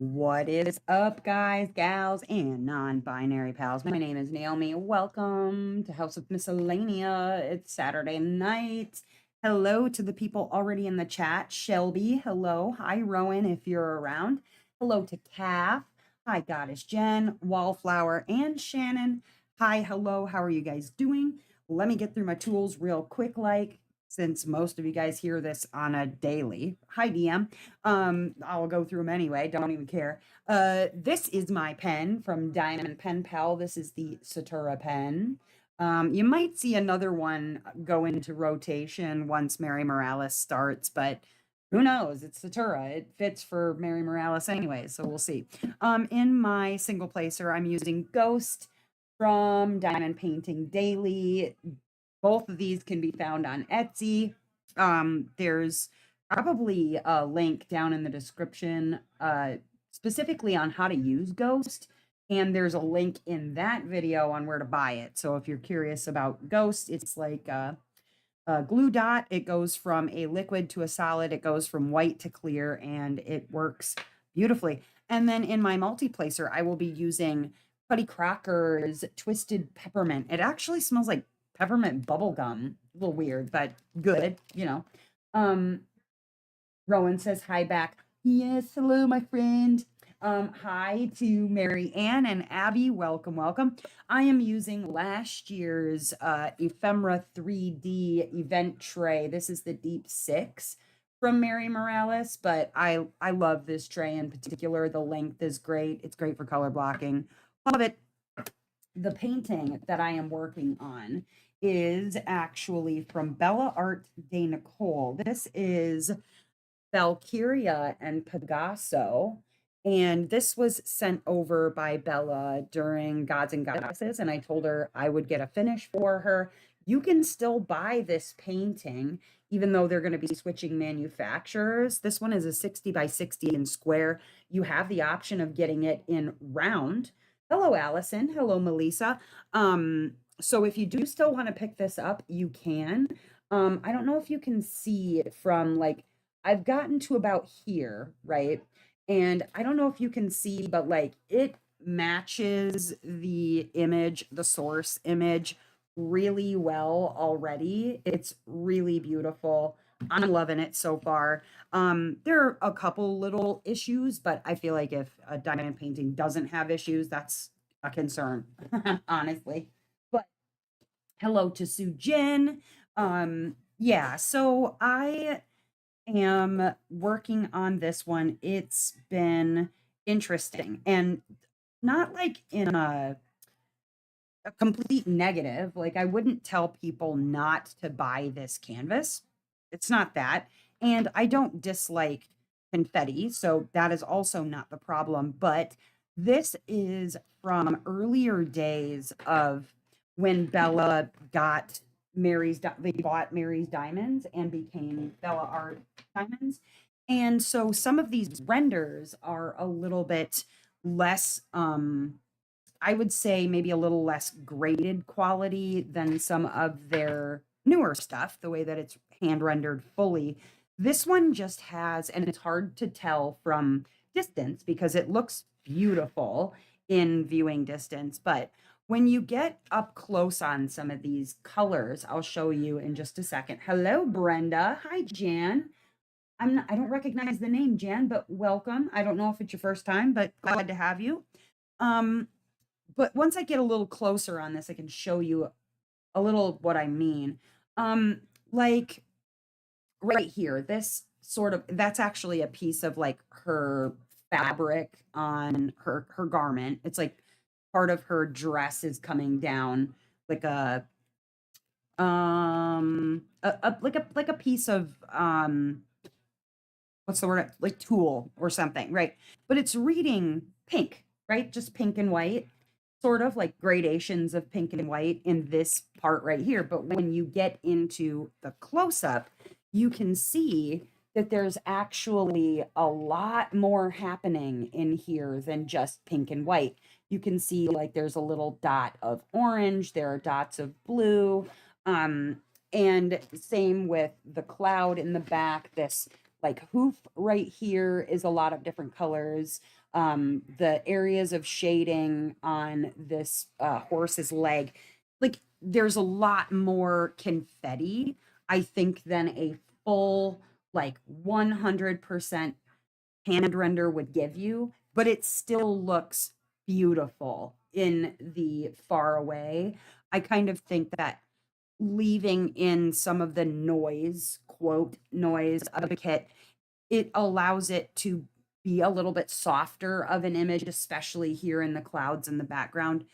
What is up, guys, gals, and non-binary pals? My name is Naomi. Welcome to House of Miscellania. It's Saturday night. Hello to the people already in the chat. Shelby, hello. Hi, Rowan, if you're around. Hello to Calf. Hi, Goddess Jen, Wallflower, and Shannon. Hi, hello. How are you guys doing? Let me get through my tools real quick, since most of you guys hear this on a daily. Hi, DM. I'll go through them anyway. Don't even care. This is my pen from Diamond Pen Pal. This is the Satura pen. You might see another one go into rotation once Mary Morales starts, but who knows? It's Satura. It fits for Mary Morales anyway, so we'll see. In my single placer, I'm using Ghost from Diamond Painting Daily. Both of these can be found on Etsy. There's probably a link down in the description specifically on how to use Ghost. And there's a link in that video on where to buy it. So if you're curious about Ghost, it's like a glue dot. It goes from a liquid to a solid. It goes from white to clear, and it works beautifully. And then in my multi-placer, I will be using Putty Crocker's Twisted Peppermint. It actually smells like peppermint bubble gum. A little weird, but good, you know. Rowan says hi back. Yes, hello, my friend. Hi to Mary Ann and Abby. Welcome, welcome. I am using last year's Ephemera 3D event tray. This is the Deep 6 from Mary Morales, but I love this tray in particular. The length is great. It's great for color blocking. Love it. The painting that I am working on is actually from Bella Art de Nicole. This is Valkyria and Pegaso. And this was sent over by Bella during Gods and Goddesses, and I told her I would get a finish for her. You can still buy this painting, even though they're going to be switching manufacturers. This one is a 60 by 60 in square. You have the option of getting it in round. Hello, Allison. Hello, Melissa. So if you do still want to pick this up, you can. I don't know if you can see it from I've gotten to about here, right? And I don't know if you can see, but it matches the image, the source image really well already. It's really beautiful. I'm loving it so far. There are a couple little issues, but I feel like if a diamond painting doesn't have issues, that's a concern, honestly. But hello to Sue Jin. Yeah, so I am working on this one. It's been interesting and not in a complete negative. Like, I wouldn't tell people not to buy this canvas. It's not that. And I don't dislike confetti, so that is also not the problem. But this is from earlier days of when Bella got they bought Mary's Diamonds and became Bella Art Diamonds. And so some of these renders are a little bit less I would say maybe a little less graded quality than some of their newer stuff, the way that it's hand rendered fully. This one just has, and it's hard to tell from distance because it looks beautiful in viewing distance, but when you get up close on some of these colors, I'll show you in just a second. Hello, Brenda. Hi, Jan. I don't recognize the name, Jan, but welcome. I don't know if it's your first time, but glad to have you. But once I get a little closer on this, I can show you a little what I mean. Like right here, this sort of, that's actually a piece of her fabric on her garment. It's like part of her dress is coming down like like a piece of what's the word, like tulle or something, right? But it's reading pink, right? Just pink and white, sort of like gradations of pink and white in this part right here. But when you get into the close-up, you can see that there's actually a lot more happening in here than just pink and white. You can see there's a little dot of orange, there are dots of blue, and same with the cloud in the back. This hoof right here is a lot of different colors. The areas of shading on this horse's leg, like there's a lot more confetti, I think, than a full like 100% hand render would give you, but it still looks beautiful in the far away. I kind of think that leaving in some of the noise, quote, noise of the kit, it allows it to be a little bit softer of an image, especially here in the clouds in the background.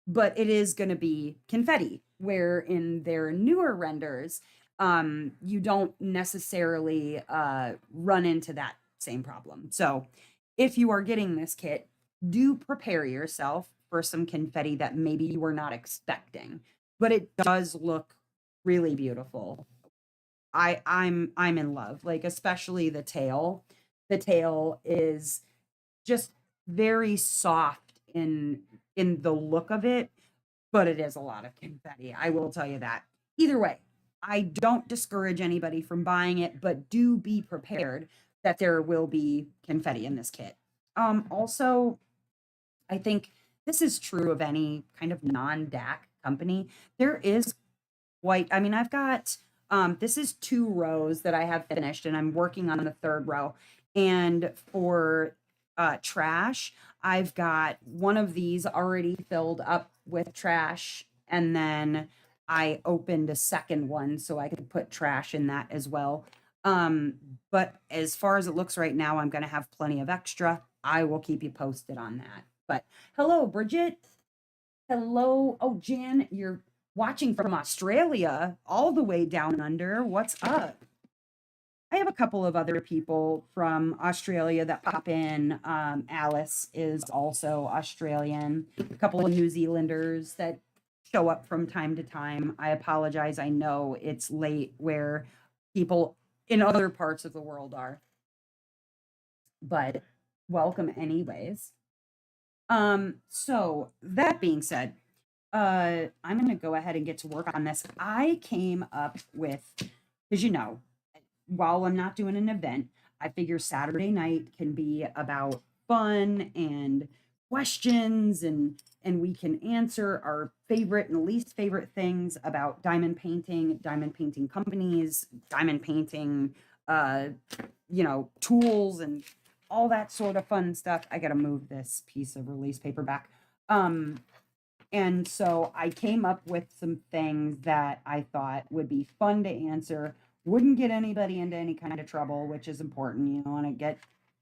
But it is going to be confetti, where in their newer renders, you don't necessarily run into that same problem. So if you are getting this kit, do prepare yourself for some confetti that maybe you were not expecting, but it does look really beautiful. I'm in love, like especially the tail. The tail is just very soft in the look of it, but it is a lot of confetti. I will tell you that. Either way, I don't discourage anybody from buying it, but do be prepared that there will be confetti in this kit. Also, I think this is true of any kind of non-DAC company. There is quite, I mean, I've got this is 2 rows that I have finished and I'm working on the 3rd row. And for trash, I've got one of these already filled up with trash, and then I opened a second one so I could put trash in that as well. Um, but as far as it looks right now, I'm going to have plenty of extra. I will keep you posted on that. But hello, Bridget. Hello. Oh, Jan, you're watching from Australia, all the way down under. What's up? I have a couple of other people from Australia that pop in. Alice is also Australian. A couple of New Zealanders that show up from time to time. I apologize. I know it's late where people in other parts of the world are, but welcome anyways. So that being said, I'm going to go ahead and get to work on this. I came up with, because while I'm not doing an event, I figure Saturday night can be about fun and questions, and we can answer our favorite and least favorite things about diamond painting companies, diamond painting, tools and all that sort of fun stuff. I got to move this piece of release paper back. And so I came up with some things that I thought would be fun to answer, wouldn't get anybody into any kind of trouble, which is important. You don't want to get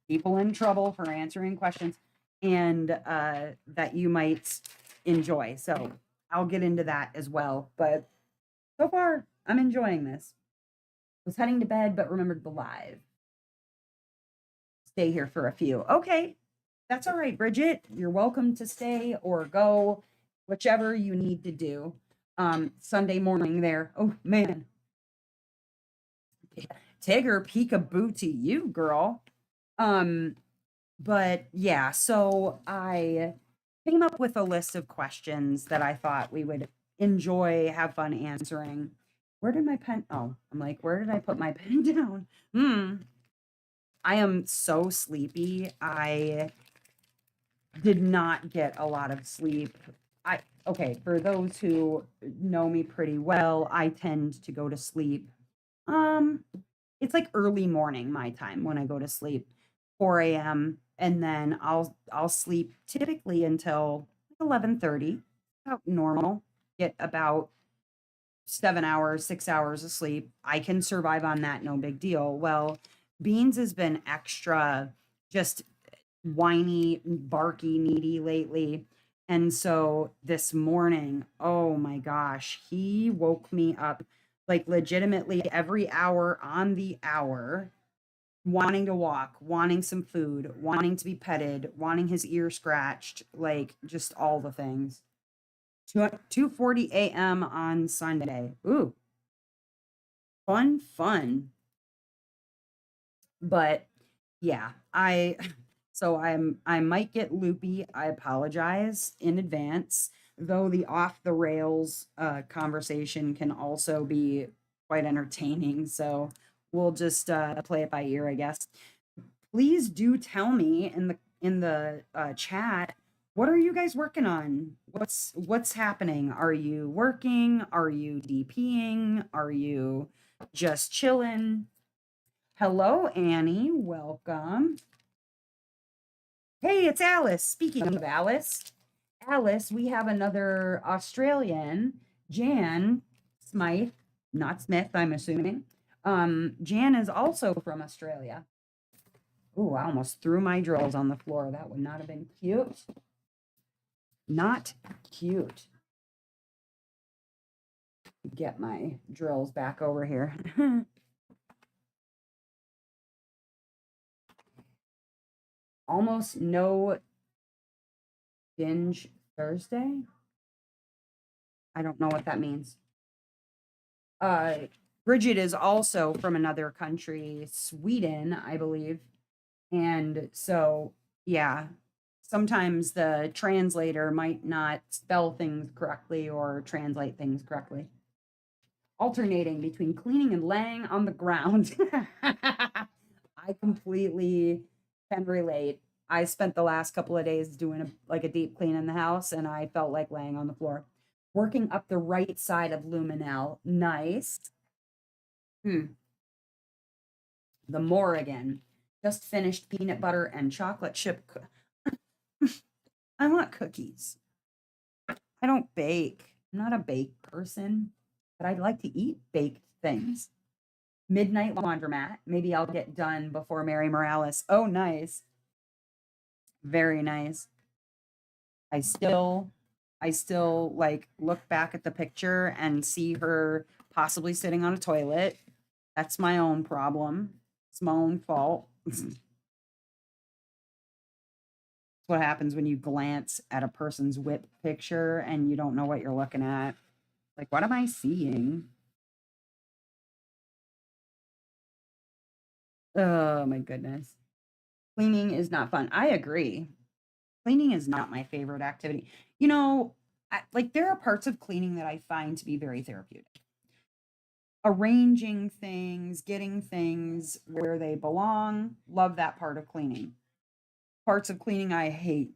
people in trouble for answering questions, and that you might enjoy. So I'll get into that as well. But so far, I'm enjoying this. Was heading to bed, but remembered the live. Stay here for a few. Okay, that's all right, Bridget. You're welcome to stay or go, whichever you need to do. Sunday morning there. Oh man. Tigger, peekaboo to you, girl. But yeah, so I came up with a list of questions that I thought we would enjoy, have fun answering. Where did my pen? Oh, I'm like, where did I put my pen down? I am so sleepy. I did not get a lot of sleep. Okay, for those who know me pretty well, I tend to go to sleep. It's like early morning my time when I go to sleep, 4 a.m. and then I'll sleep typically until 11:30, about normal. Get about 7 hours, 6 hours of sleep. I can survive on that, no big deal. Well, Beans has been extra just whiny, barky, needy lately. And so this morning, oh my gosh, he woke me up like legitimately every hour on the hour, wanting to walk, wanting some food, wanting to be petted, wanting his ear scratched, like just all the things. 2:40 a.m. on Sunday. Ooh, fun. But yeah, I might get loopy. I apologize in advance, though the off the rails conversation can also be quite entertaining. So we'll just play it by ear, I guess. Please do tell me in the chat. What are you guys working on? What's happening? Are you working? Are you DPing? Are you just chilling? Hello, Annie. Welcome. Hey, it's Alice. Speaking of Alice, we have another Australian, Jan Smythe, not Smith, I'm assuming. Jan is also from Australia. Ooh, I almost threw my drills on the floor. That would not have been cute. Not cute. Get my drills back over here. Almost no binge Thursday. I don't know what that means. Bridget is also from another country, Sweden, I believe. And so, yeah, sometimes the translator might not spell things correctly or translate things correctly. Alternating between cleaning and laying on the ground. I completely can relate. I spent the last couple of days doing a deep clean in the house, and I felt like laying on the floor. Working up the right side of luminelle. Nice. The Morrigan. Just finished peanut butter and chocolate chip. I want cookies. I don't bake. I'm not a baked person, but I'd like to eat baked things. Midnight laundromat. Maybe I'll get done before Mary Morales. Oh, nice. Very nice. I still like look back at the picture and see her possibly sitting on a toilet. That's my own problem. It's my own fault. What happens when you glance at a person's whip picture and you don't know what you're looking at. Like, what am I seeing? Oh my goodness. Cleaning is not fun. I agree. Cleaning is not my favorite activity. You know, there are parts of cleaning that I find to be very therapeutic. Arranging things, getting things where they belong. Love that part of cleaning. Parts of cleaning I hate.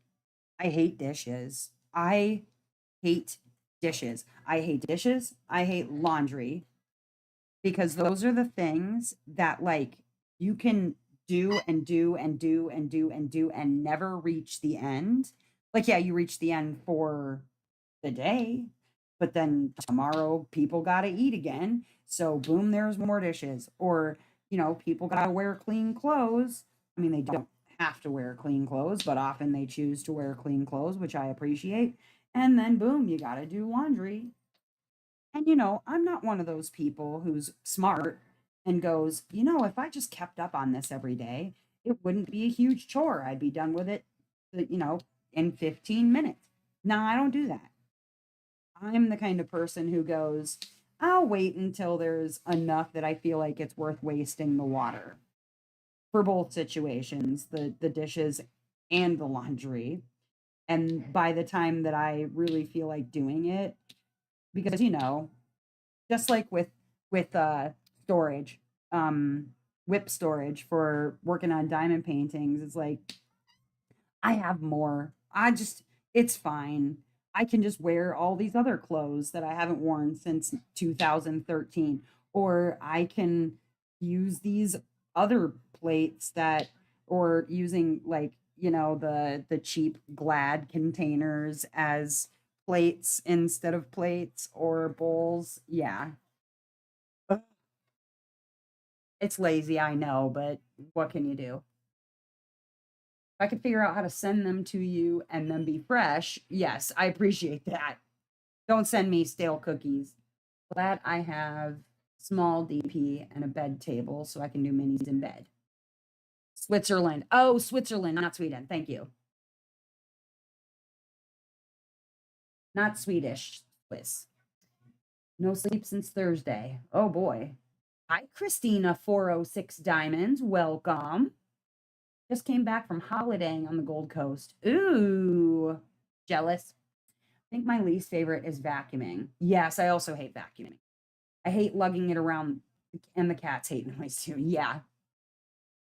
I hate dishes. I hate dishes. I hate dishes. I hate laundry because those are the things that like you can do and do and do and do and do and never reach the end. Like, yeah, you reach the end for the day, but then tomorrow people got to eat again. So boom, there's more dishes. Or, people got to wear clean clothes. I mean, they don't have to wear clean clothes, but often they choose to wear clean clothes, which I appreciate. And then boom, you got to do laundry. And I'm not one of those people who's smart and goes, if I just kept up on this every day, it wouldn't be a huge chore. I'd be done with it, in 15 minutes. No, I don't do that. I'm the kind of person who goes, I'll wait until there's enough that I feel like it's worth wasting the water for both situations, the dishes and the laundry. And by the time that I really feel like doing it, because just like with storage, whip storage for working on diamond paintings, it's like I have more. It's fine. I can just wear all these other clothes that I haven't worn since 2013, or I can use these other plates or using the cheap Glad containers as plates instead of plates or bowls. Yeah. Ugh. It's lazy, I know, but what can you do? If I could figure out how to send them to you and then be fresh, yes, I appreciate that. Don't send me stale cookies. Glad I have small DP and a bed table so I can do minis in bed. Switzerland. Oh, Switzerland, not Sweden. Thank you. Not Swedish, Swiss. No sleep since Thursday. Oh boy. Hi, Christina 406 Diamonds. Welcome. Just came back from holidaying on the Gold Coast. Ooh, jealous. I think my least favorite is vacuuming. Yes, I also hate vacuuming. I hate lugging it around, and the cats hate noise too. Yeah.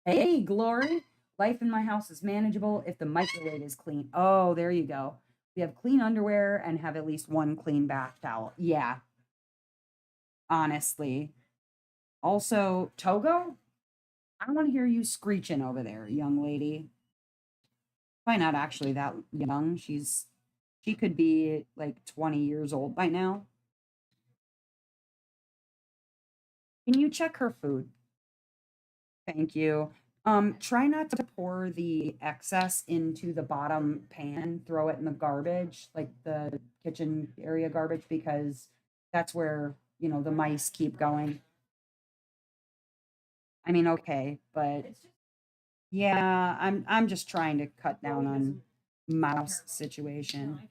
Hey, Glory. Life in my house is manageable if the microwave is clean. Oh, there you go. We have clean underwear and have at least one clean bath towel. Yeah, honestly. Also, Togo, I don't want to hear you screeching over there, young lady. Probably not actually that young. She could be like 20 years old by now. Can you check her food? Thank you. Try not to pour the excess into the bottom pan, throw it in the garbage, like the kitchen area garbage, because that's where, the mice keep going. I mean, okay, but yeah, I'm just trying to cut down on mouse situation.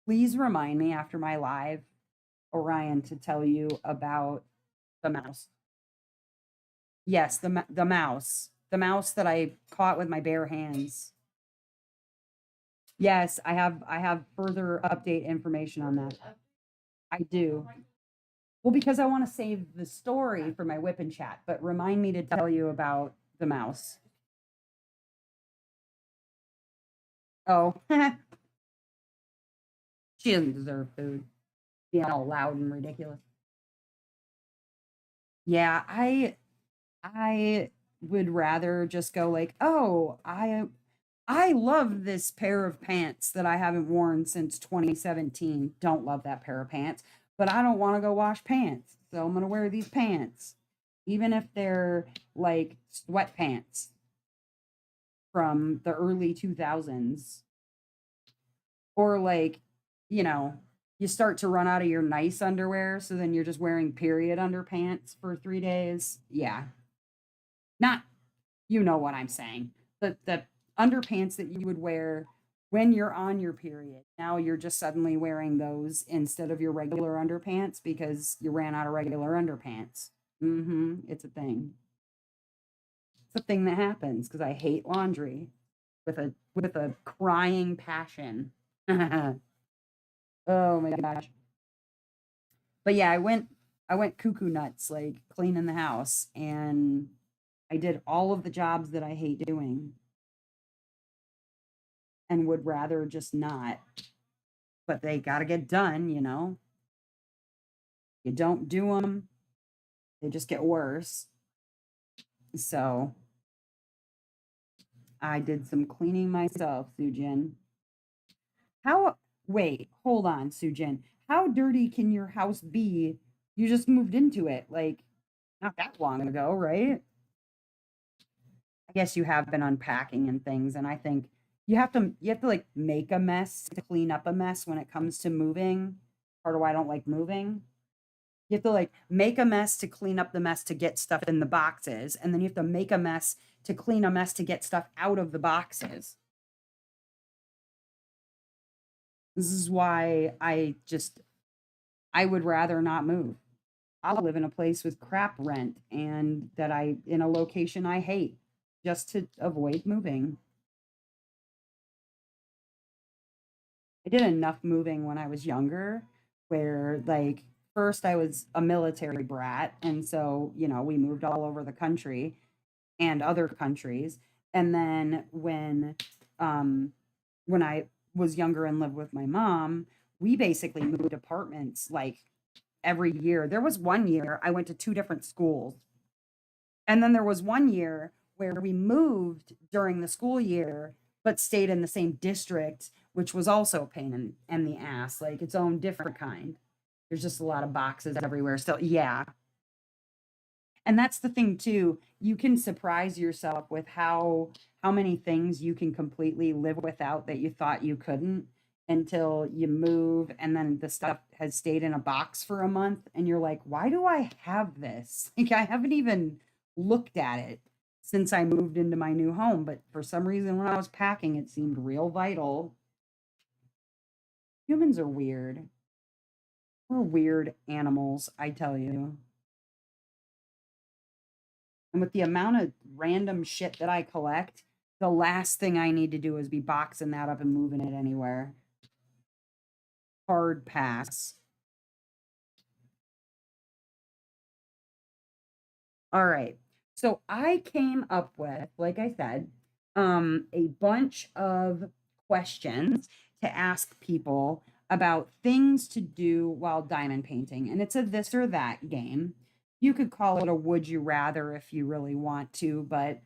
Please remind me after my live, Orion, to tell you about the mouse. Yes, the mouse. The mouse that I caught with my bare hands. Yes, I have further update information on that. I do. Well, because I want to save the story for my whip and chat, but remind me to tell you about the mouse. Oh, she doesn't deserve food. Being all loud and ridiculous. Yeah, I would rather just go like, "Oh, I love this pair of pants that I haven't worn since 2017. Don't love that pair of pants, but I don't want to go wash pants. So I'm going to wear these pants, even if they're like sweatpants from the early 2000s or like, you know, you start to run out of your nice underwear. So then you're just wearing period underpants for 3 days. Yeah. Not, you know what I'm saying. The underpants that you would wear when you're on your period. Now you're just suddenly wearing those instead of your regular underpants because you ran out of regular underpants. It's a thing. It's a thing that happens because I hate laundry with a crying passion. Oh my gosh. But yeah, I went cuckoo nuts like cleaning the house and I did all of the jobs that I hate doing and would rather just not, but they got to get done. You don't do them, they just get worse. So I did some cleaning myself, Sujin. How, wait, hold on, Sujin. How dirty can your house be? You just moved into it like not that long ago, right? I guess you have been unpacking and things, and I think you have to like make a mess to clean up a mess when it comes to moving. Part of why I don't like moving. You have to like make a mess to clean up the mess to get stuff in the boxes, and then you have to make a mess to clean a mess to get stuff out of the boxes. This is why I would rather not move. I'll live in a place with crap rent and that I in a location I hate just to avoid moving. I did enough moving when I was younger where like first I was a military brat and so, we moved all over the country and other countries. And then um when I was younger and lived with my mom, we basically moved apartments like every year. There was one year I went to two different schools. And then there was one year where we moved during the school year, but stayed in the same district, which was also a pain in the ass, like its own different kind. There's just a lot of boxes everywhere still. Yeah. And that's the thing too. You can surprise yourself with how many things you can completely live without that you thought you couldn't until you move and then the stuff has stayed in a box for a month and you're like, "Why do I have this?" Like I haven't even looked at it since I moved into my new home, but for some reason when I was packing it seemed real vital. Humans are weird. We're weird animals, I tell you. And with the amount of random shit that I collect, the last thing I need to do is be boxing that up and moving it anywhere. Hard pass. All right. So I came up with, like I said, a bunch of questions to ask people about things to do while diamond painting. And it's a this or that game. You could call it a would you rather if you really want to, but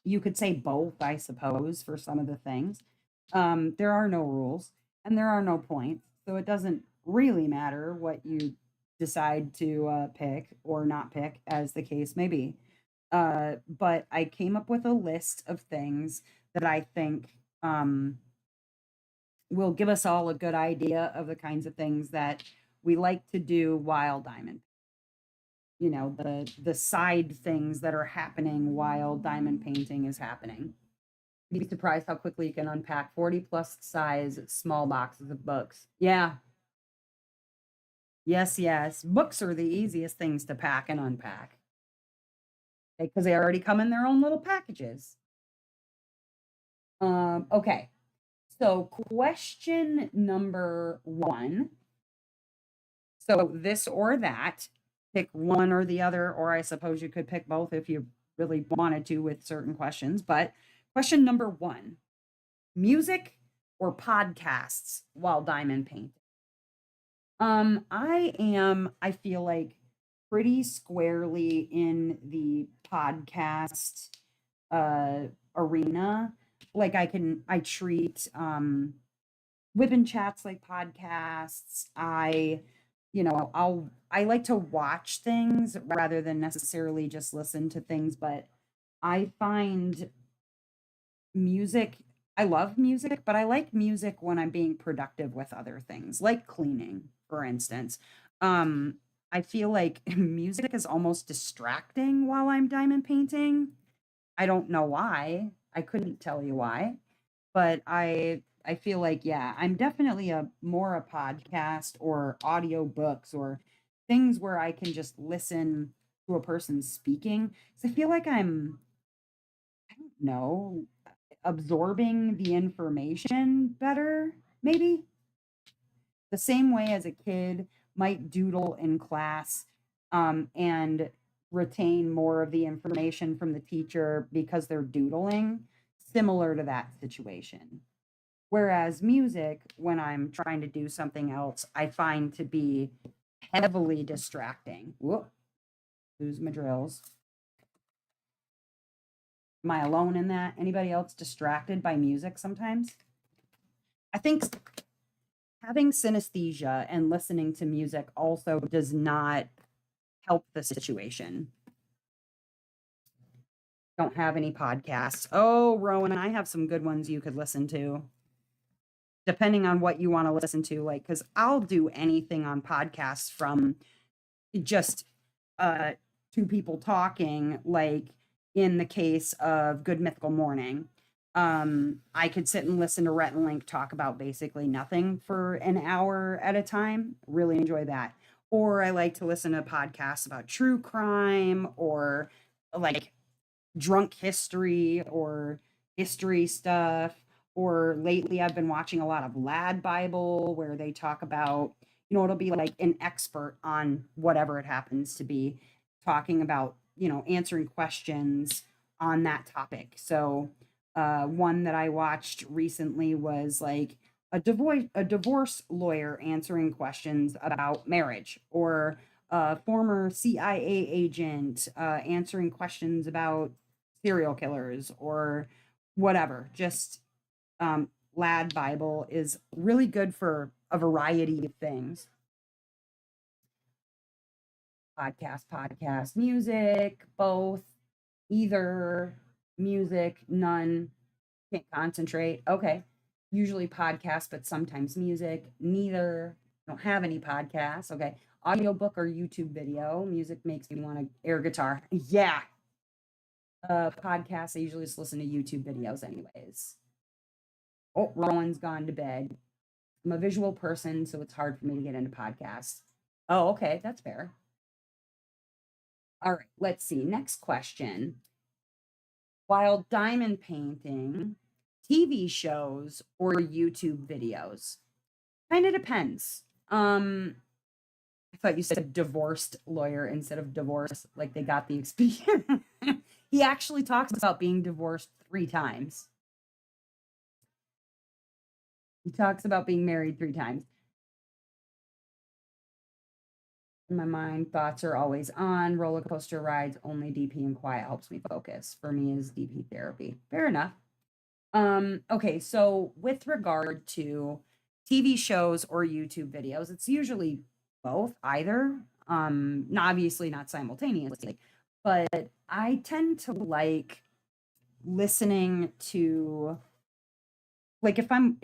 you could say both, I suppose, for some of the things. There are no rules and there are no points. So it doesn't really matter what you decide to pick or not pick, as the case may be. But I came up with a list of things that I think will give us all a good idea of the kinds of things that we like to do while diamond. You know, the side things that are happening while diamond painting is happening. You'd be surprised how quickly you can unpack 40 plus size small boxes of books. Yeah. Yes, yes. Books are the easiest things to pack and unpack because they already come in their own little packages. Okay. So question number 1. So this or that, pick one or the other, or I suppose you could pick both if you really wanted to with certain questions. But question number 1, music or podcasts while diamond painting? I feel like pretty squarely in the podcast arena. Like I treat Whip chats like podcasts. I like to watch things rather than necessarily just listen to things, but I find music I love music, but I like music when I'm being productive with other things, like cleaning, for instance. Um, I feel like music is almost distracting while I'm diamond painting. I don't know why. I couldn't tell you why, but I feel like yeah, I'm definitely a podcast or audio books or things where I can just listen to a person speaking. So I feel like I don't know, absorbing the information better, maybe? The same way as a kid might doodle in class, and retain more of the information from the teacher because they're doodling, similar to that situation. Whereas music, when I'm trying to do something else, I find to be heavily distracting. Whoop, lose my drills. Am I alone in that? Anybody else distracted by music sometimes? I think having synesthesia and listening to music also does not help the situation. Don't have any podcasts. Oh, Rowan, I have some good ones you could listen to, depending on what you want to listen to. Like, because I'll do anything on podcasts from just uh, two people talking, like in the case of Good Mythical Morning. I could sit and listen to Rhett and Link talk about basically nothing for an hour at a time. Really enjoy that. Or I like to listen to podcasts about true crime or like drunk history or history stuff. Or lately, I've been watching a lot of Lad Bible where they talk about, it'll be like an expert on whatever it happens to be, talking about, answering questions on that topic. So, one that I watched recently was like a divorce lawyer answering questions about marriage, or a former CIA agent answering questions about serial killers or whatever. Just Lad Bible is really good for a variety of things. Podcast, music, both, either, music, none, can't concentrate. Okay. Usually podcast, but sometimes music, neither, don't have any podcasts. Okay. Audiobook or YouTube video. Music makes me want to air guitar. Yeah. Podcasts, I usually just listen to YouTube videos anyways. Oh, Rowan's gone to bed. I'm a visual person, so it's hard for me to get into podcasts. Oh, okay, that's fair. All right, let's see. Next question. While diamond painting, TV shows or YouTube videos? Kind of depends. I thought you said divorced lawyer instead of divorce, like they got the experience. He actually talks about being divorced 3 times. He talks about being married 3 times. In my mind, thoughts are always on. Roller coaster rides, only DP and quiet helps me focus. For me is DP therapy. Fair enough. Okay, so with regard to TV shows or YouTube videos, it's usually both, either. Obviously not simultaneously, but I tend to like listening to, like, if I'm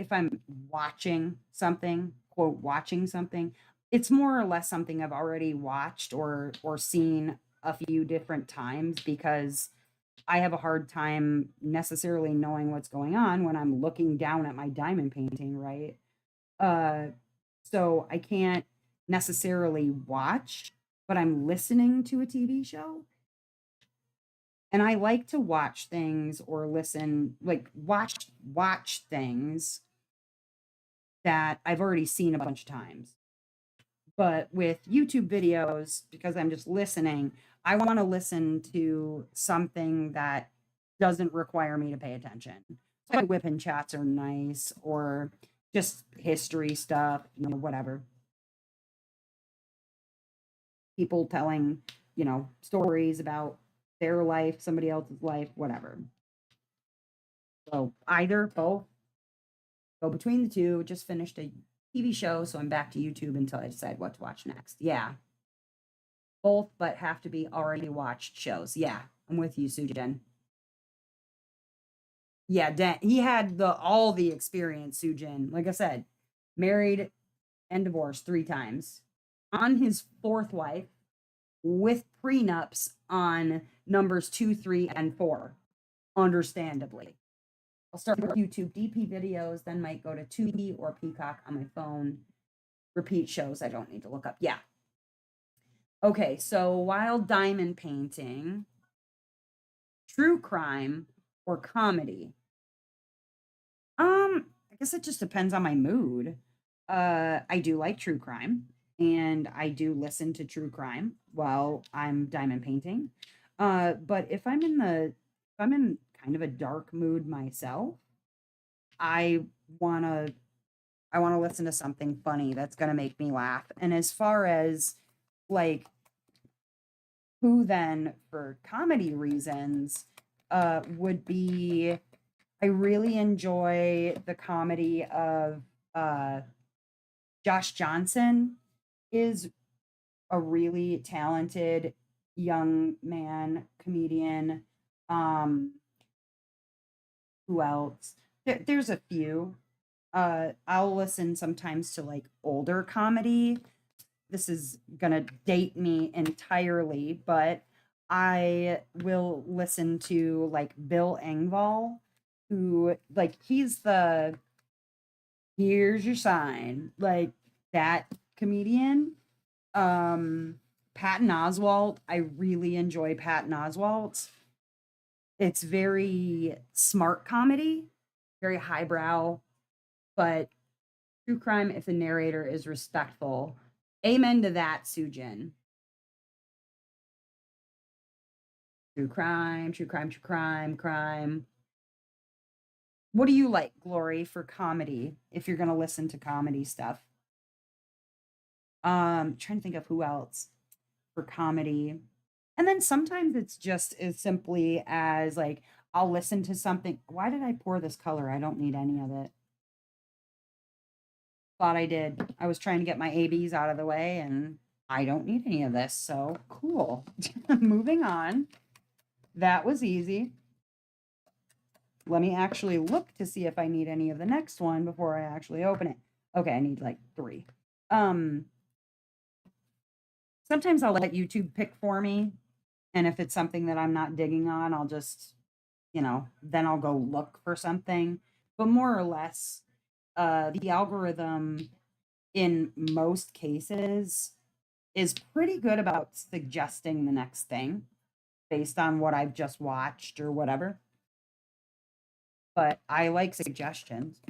watching something, quote, watching something, it's more or less something I've already watched or seen a few different times, because I have a hard time necessarily knowing what's going on when I'm looking down at my diamond painting, right? Uh, so I can't necessarily watch, but I'm listening to a TV show. And I like to watch things or listen, like watch things that I've already seen a bunch of times. But with YouTube videos, because I'm just listening, I want to listen to something that doesn't require me to pay attention. So like whip and chats are nice, or just history stuff, whatever. People telling, stories about their life, somebody else's life, whatever. So either, both, go between the two. Just finished a TV show, so I'm back to YouTube until I decide what to watch next. Yeah. Both, but have to be already watched shows. Yeah, I'm with you, Sujin. Yeah, he had all the experience, Sujin. Like I said, married and divorced 3 times. On his 4th wife, with prenups on numbers 2, 3, and 4. Understandably. I'll start with YouTube DP videos, then might go to Tubi or Peacock on my phone. Repeat shows I don't need to look up. Yeah. Okay, so while diamond painting, true crime or comedy? I guess it just depends on my mood. I do like true crime, and I do listen to true crime while I'm diamond painting. But if I'm in kind of a dark mood myself, I wanna I wanna listen to something funny that's gonna make me laugh. And as far as like who then for comedy reasons would be, I really enjoy the comedy of uh Josh Johnson is a really talented young man comedian. Um who else? There's a few. I'll listen sometimes to like older comedy. This is gonna date me entirely, but I will listen to like Bill Engvall, who, like, he's the here's your sign, like that comedian. Um, Patton Oswalt, I really enjoy Patton Oswalt. It's very smart comedy, very highbrow, but true crime if the narrator is respectful. Amen to that, Sujin. True crime, true crime, true crime, crime. What do you like, Glory, for comedy if you're going to listen to comedy stuff? Trying to think of who else for comedy. And then sometimes it's just as simply as like I'll listen to something. Why did I pour this color? I don't need any of it. Thought I did. I was trying to get my ABs out of the way and I don't need any of this. So cool. Moving on. That was easy. Let me actually look to see if I need any of the next one before I actually open it. Okay, I need like 3. Um, Sometimes I'll let YouTube pick for me, and if it's something that I'm not digging on, I'll just, then I'll go look for something. But more or less, the algorithm in most cases is pretty good about suggesting the next thing based on what I've just watched or whatever. But I like suggestions.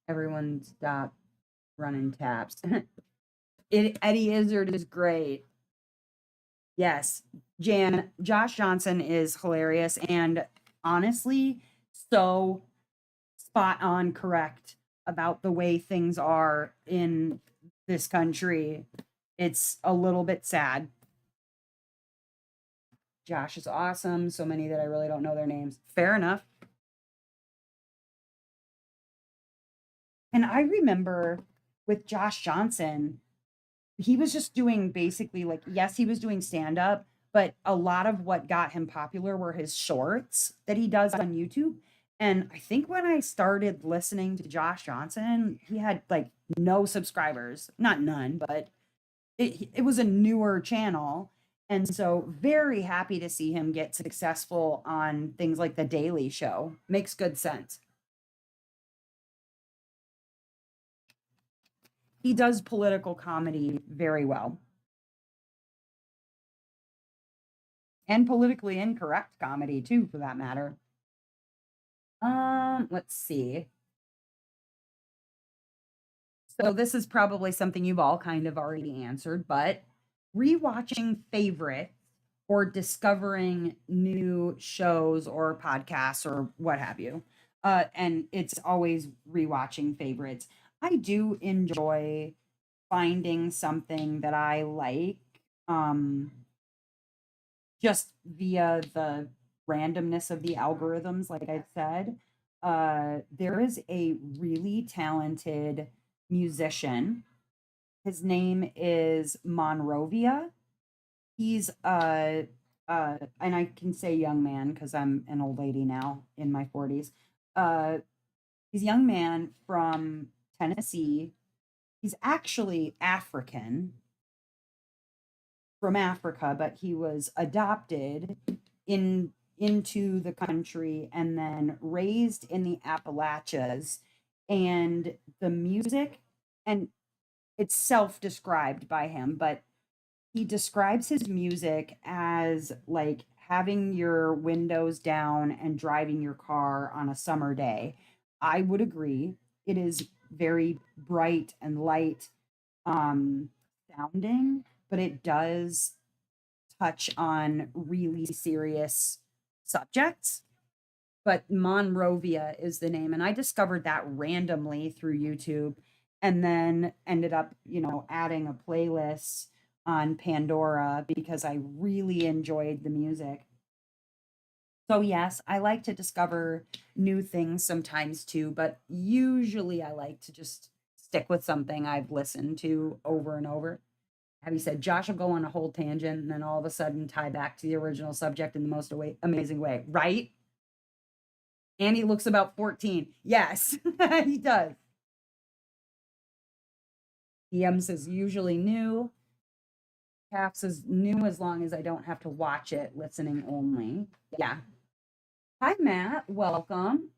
Everyone stop running taps. Eddie Izzard is great. Yes. Josh Johnson is hilarious and honestly so spot on correct about the way things are in this country. It's a little bit sad. Josh is awesome. So many that I really don't know their names. Fair enough. And I remember with Josh Johnson, he was just doing basically like, yes, he was doing stand up, but a lot of what got him popular were his shorts that he does on YouTube. And I think when I started listening to Josh Johnson, he had like no subscribers, not none, but it was a newer channel. And so very happy to see him get successful on things like The Daily Show. Makes good sense. He does political comedy very well and politically incorrect comedy too, for that matter. Let's see. So this is probably something you've all kind of already answered, but rewatching favorites or discovering new shows or podcasts or what have you. And it's always rewatching favorites. I do enjoy finding something that I like um just via the randomness of the algorithms, like I've said. There is a really talented musician. His name is Monrovia. He's and I can say young man because I'm an old lady now in my 40s. Uh, he's a young man from Tennessee. He's actually African from Africa, but he was adopted in into the country and then raised in the Appalachians. And the music, and it's self-described by him, but he describes his music as like having your windows down and driving your car on a summer day. I would agree. It is very bright and light um sounding, but it does touch on really serious subjects. But Monrovia is the name, and I discovered that randomly through YouTube and then ended up, adding a playlist on Pandora because I really enjoyed the music. So yes, I like to discover new things sometimes too, but usually I like to just stick with something I've listened to over and over. Have you said Josh will go on a whole tangent and then all of a sudden tie back to the original subject in the most amazing way, right? And he looks about 14. Yes, he does. EM says usually new. Calf says new as long as I don't have to watch it, listening only. Yeah. Hi, Matt. Welcome.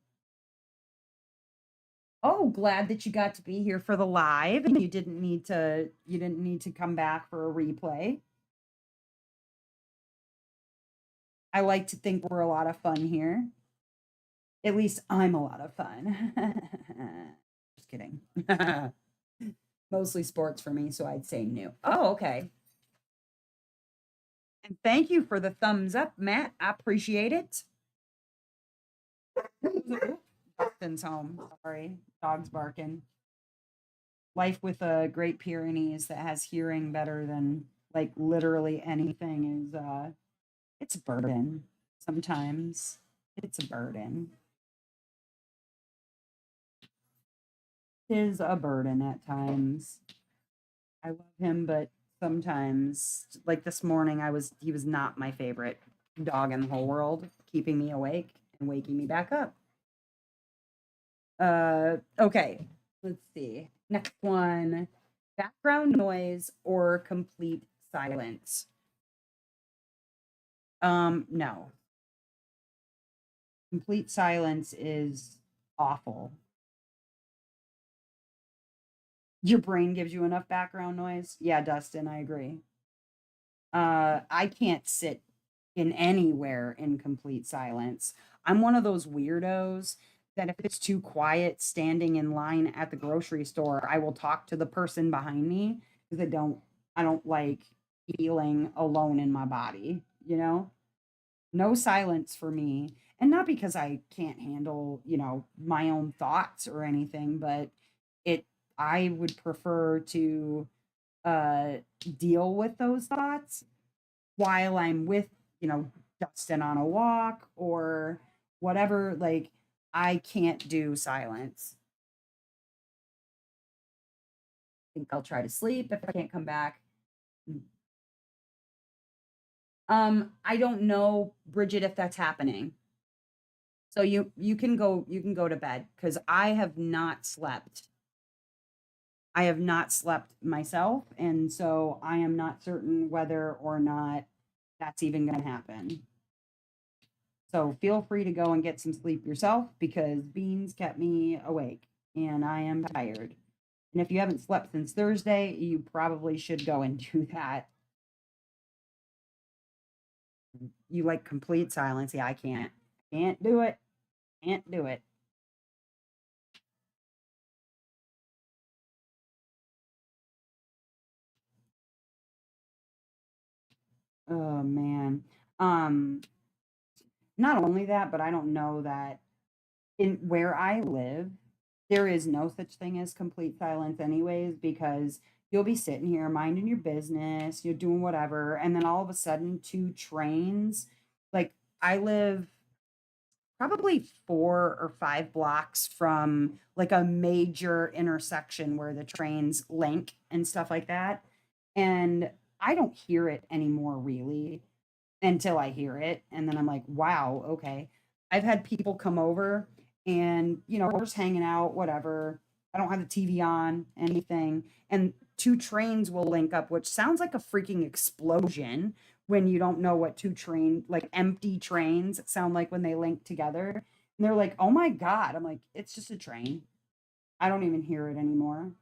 Oh, glad that you got to be here for the live and you didn't need to come back for a replay. I like to think we're a lot of fun here. At least I'm a lot of fun. Just kidding. Mostly sports for me, so I'd say new. Oh, okay. And thank you for the thumbs up, Matt. I appreciate it. Dustin's home. Sorry. Dog's barking. Life with a Great Pyrenees that has hearing better than like literally anything is it's a burden. Sometimes it's a burden. It is a burden at times. I love him, but sometimes, like this morning, he was not my favorite dog in the whole world, keeping me awake and waking me back up. Okay, let's see. Next one, background noise or complete silence. No. Complete silence is awful. Your brain gives you enough background noise. Yeah, Dustin, I agree. I can't sit in anywhere in complete silence. I'm one of those weirdos that if it's too quiet standing in line at the grocery store, I will talk to the person behind me because I don't like feeling alone in my body, you know? No silence for me. And not because I can't handle, my own thoughts or anything, but it I would prefer to uh deal with those thoughts while I'm with, you know, Dustin on a walk or whatever. Like, I can't do silence. I think I'll try to sleep if I can't come back. I don't know, Bridget, if that's happening. So you can go to bed because I have not slept. I have not slept myself, and so I am not certain whether or not that's even going to happen. So feel free to go and get some sleep yourself because Beans kept me awake and I am tired. And if you haven't slept since Thursday, you probably should go and do that. You like complete silence. Yeah, I can't. Can't do it. Can't do it. Oh man. Um, Not only that, but I don't know that in where I live, there is no such thing as complete silence anyways, because you'll be sitting here minding your business, you're doing whatever, and then all of a sudden two trains, like I live probably 4 or 5 blocks from like a major intersection where the trains link and stuff like that. And I don't hear it anymore really until I hear it. And then I'm like, wow, okay. I've had people come over and, we're just hanging out, whatever. I don't have the TV on, anything. And two trains will link up, which sounds like a freaking explosion when you don't know what like empty trains sound like when they link together. And they're like, oh my God. I'm like, it's just a train. I don't even hear it anymore.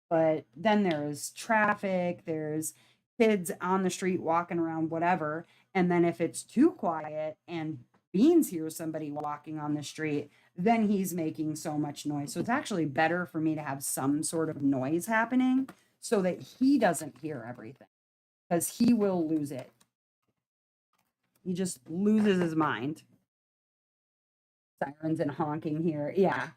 But then there's traffic, there's kids on the street walking around, whatever. And then if it's too quiet and Beans hears somebody walking on the street, then he's making so much noise. So it's actually better for me to have some sort of noise happening so that he doesn't hear everything because he will lose it. He just loses his mind. Sirens and honking here. Yeah.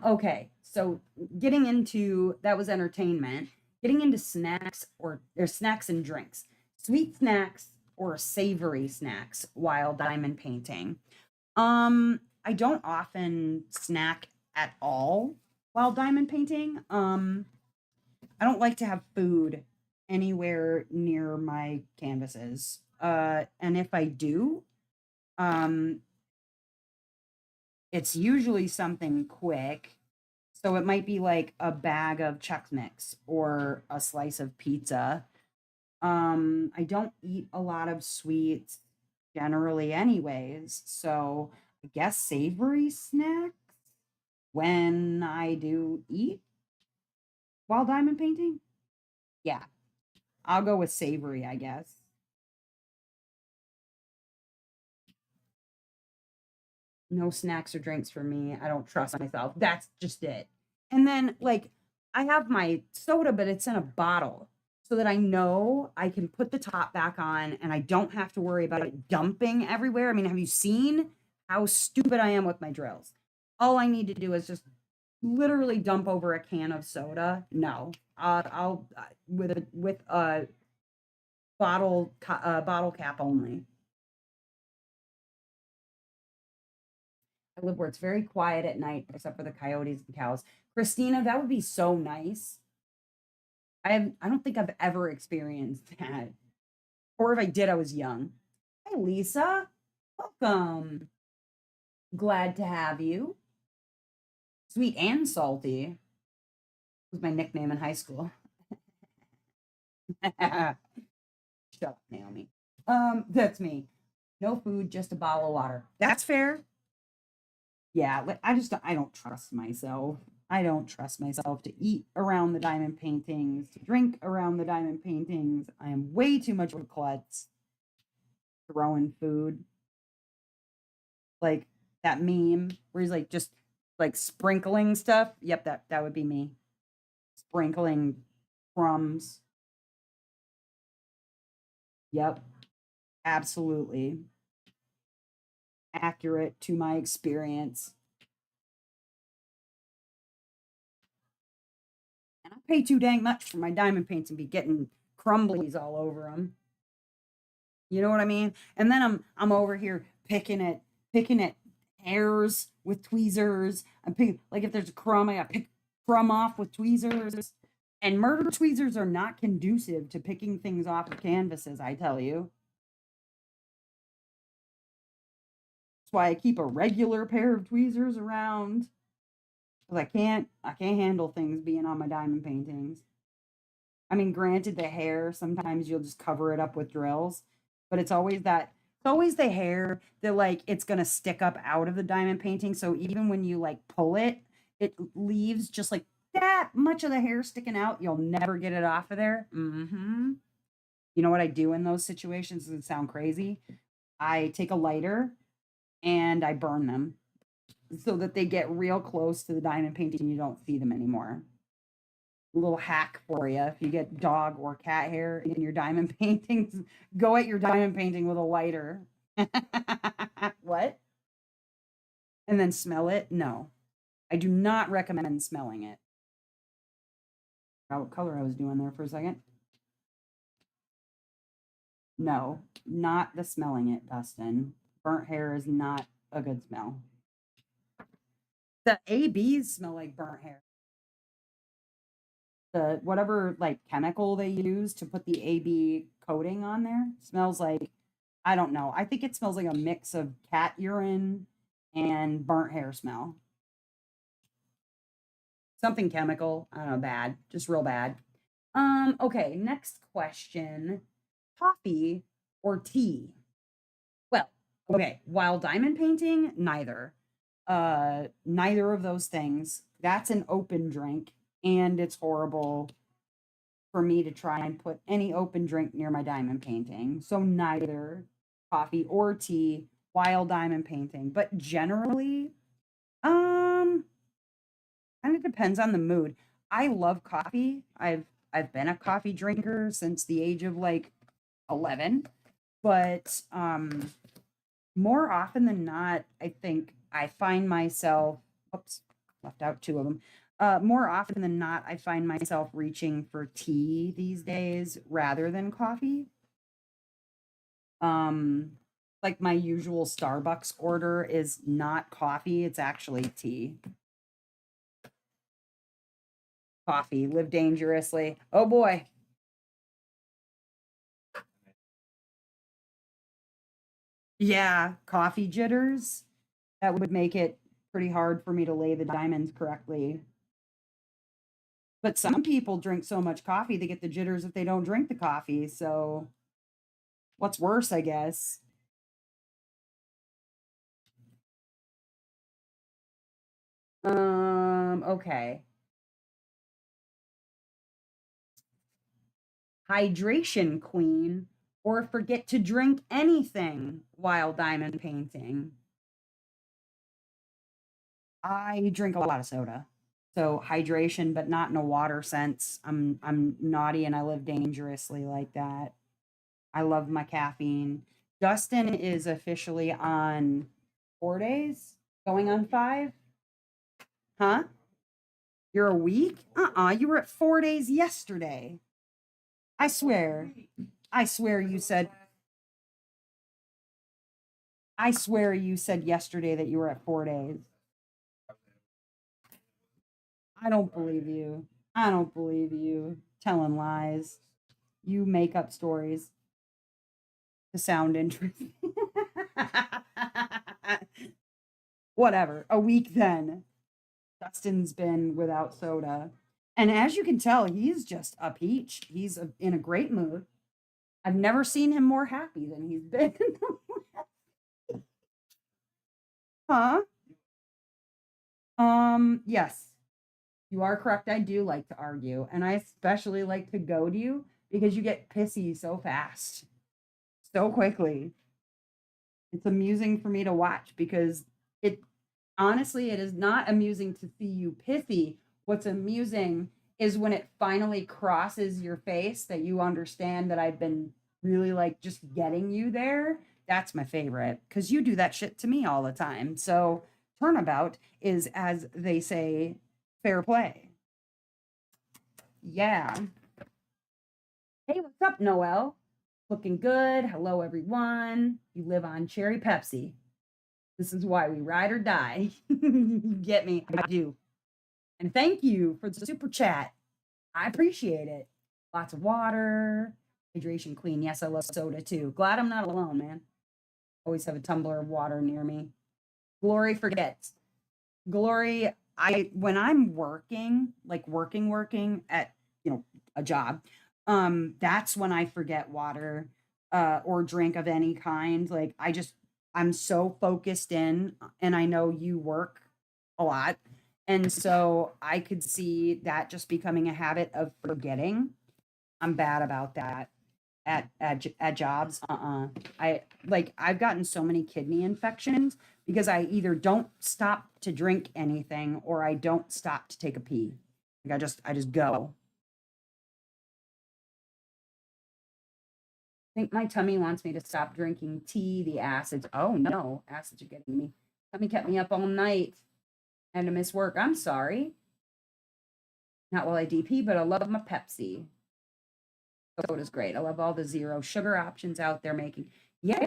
Okay. So getting into that was entertainment. Getting into snacks or snacks and drinks. Sweet snacks or savory snacks while diamond painting. I don't often snack at all while diamond painting. I don't like to have food anywhere near my canvases. And if I do, um, it's usually something quick. So it might be like a bag of Chex Mix or a slice of pizza. I don't eat a lot of sweets generally anyways. So I guess savory snacks when I do eat while diamond painting. Yeah, I'll go with savory, I guess. No snacks or drinks for me. I don't trust myself. That's just it. And then, like, I have my soda, but it's in a bottle so that I know I can put the top back on and I don't have to worry about it dumping everywhere. I mean, have you seen how stupid I am with my drills? All I need to do is just literally dump over a can of soda. No, I'll with a bottle cap only. I live where it's very quiet at night, except for the coyotes and cows. Christina, that would be so nice. I don't think I've ever experienced that. Or if I did, I was young. Hi, Lisa. Welcome. Glad to have you. Sweet and salty was my nickname in high school. Shut up, Naomi. That's me. No food, just a bottle of water. That's fair. Yeah, I don't trust myself. I don't trust myself to eat around the diamond paintings, to drink around the diamond paintings. I am way too much of a klutz throwing food. Like that meme where he's like just Like sprinkling stuff. Yep, that would be me. Sprinkling crumbs. Yep, absolutely accurate to my experience. And I pay too dang much for my diamond paints and be getting crumblies all over them. You know what I mean? And then I'm over here picking at hairs with tweezers. I'm picking, like, if there's a crumb, I got to pick crumb off with tweezers. And murder tweezers are not conducive to picking things off of canvases, I tell you. That's why I keep a regular pair of tweezers around. Because I can't handle things being on my diamond paintings. I mean, granted, the hair, sometimes you'll just cover it up with drills, but it's always the hair that, like, it's gonna stick up out of the diamond painting. So even when you like pull it, it leaves just like that much of the hair sticking out. You'll never get it off of there. You know what I do in those situations? Does it sound crazy? I take a lighter and I burn them so that they get real close to the diamond painting and you don't see them anymore. Little hack for you. If you get dog or cat hair in your diamond paintings, go at your diamond painting with a lighter. What? And then smell it? No. I do not recommend smelling it. What color I was doing there for a second. No, not the smelling it, Dustin. Burnt hair is not a good smell. The ABs smell like burnt hair. The whatever like chemical they use to put the AB coating on there smells like, I don't know. I think it smells like a mix of cat urine and burnt hair smell. Something chemical. I don't know, bad. Just real bad. Okay, next question. Coffee or tea? Well, okay, while diamond painting, neither. Neither of those things. That's an open drink, and it's horrible for me to try and put any open drink near my diamond painting. So neither coffee or tea while diamond painting. But generally, kind of depends on the mood. I love coffee. I've been a coffee drinker since the age of like 11, but more often than not, I think I find myself, oops, left out two of them. More often than not, I find myself reaching for tea these days rather than coffee. Like my usual Starbucks order is not coffee, it's actually tea. Coffee, live dangerously. Oh boy. Yeah, coffee jitters. That would make it pretty hard for me to lay the diamonds correctly. But some people drink so much coffee, they get the jitters if they don't drink the coffee. So, what's worse, I guess? Okay. Hydration queen or forget to drink anything while diamond painting. I drink a lot of soda. So hydration, but not in a water sense. I'm naughty and I live dangerously like that. I love my caffeine. Dustin is officially on 4 days, going on 5. Huh? You're a week? You were at 4 days yesterday. I swear. I swear you said I swear you said yesterday that you were at 4 days. I don't believe you. I don't believe you. Telling lies. You make up stories to sound interesting. Whatever. A week then. Dustin's been without soda. And as you can tell, he's just a peach. He's in a great mood. I've never seen him more happy than he's been. Huh? Yes, you are correct. I do like to argue, and I especially like to goad you because you get pissy so fast, so quickly. It's amusing for me to watch because it Honestly, it is not amusing to see you pithy. What's amusing is when it finally crosses your face that you understand that I've been really like just getting you there. That's my favorite because you do that shit to me all the time. So, turnabout is, as they say, fair play. Yeah. Hey, what's up, Noel? Looking good. Hello, everyone. You live on Cherry Pepsi. This is why we ride or die. You get me? I do. And thank you for the super chat. I appreciate it. Lots of water, hydration queen. Yes, I love soda too. Glad I'm not alone, man. Always have a tumbler of water near me. Glory forgets. Glory, I when I'm working, like working at, you know, a job, that's when I forget water or drink of any kind. Like I'm so focused in and I know you work a lot. And so I could see that just becoming a habit of forgetting. I'm bad about that at jobs. I've gotten so many kidney infections because I either don't stop to drink anything or I don't stop to take a pee. Like I just go. I think my tummy wants me to stop drinking tea. The acids. Oh no, acids are getting me. Tummy kept me up all night. I had to miss work. I'm sorry. Not while I DP, but I love my Pepsi. Soda's great. I love all the zero sugar options out there making. Yeah,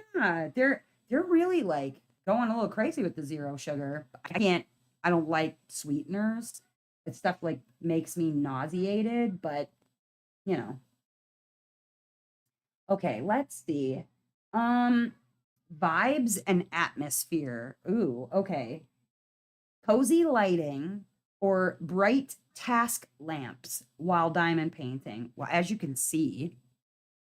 they're really like going a little crazy with the zero sugar. I don't like sweeteners. It's stuff like makes me nauseated, but you know. Okay, let's see. Um Vibes and atmosphere. Ooh, okay. Cozy lighting or bright task lamps while diamond painting. Well, as you can see,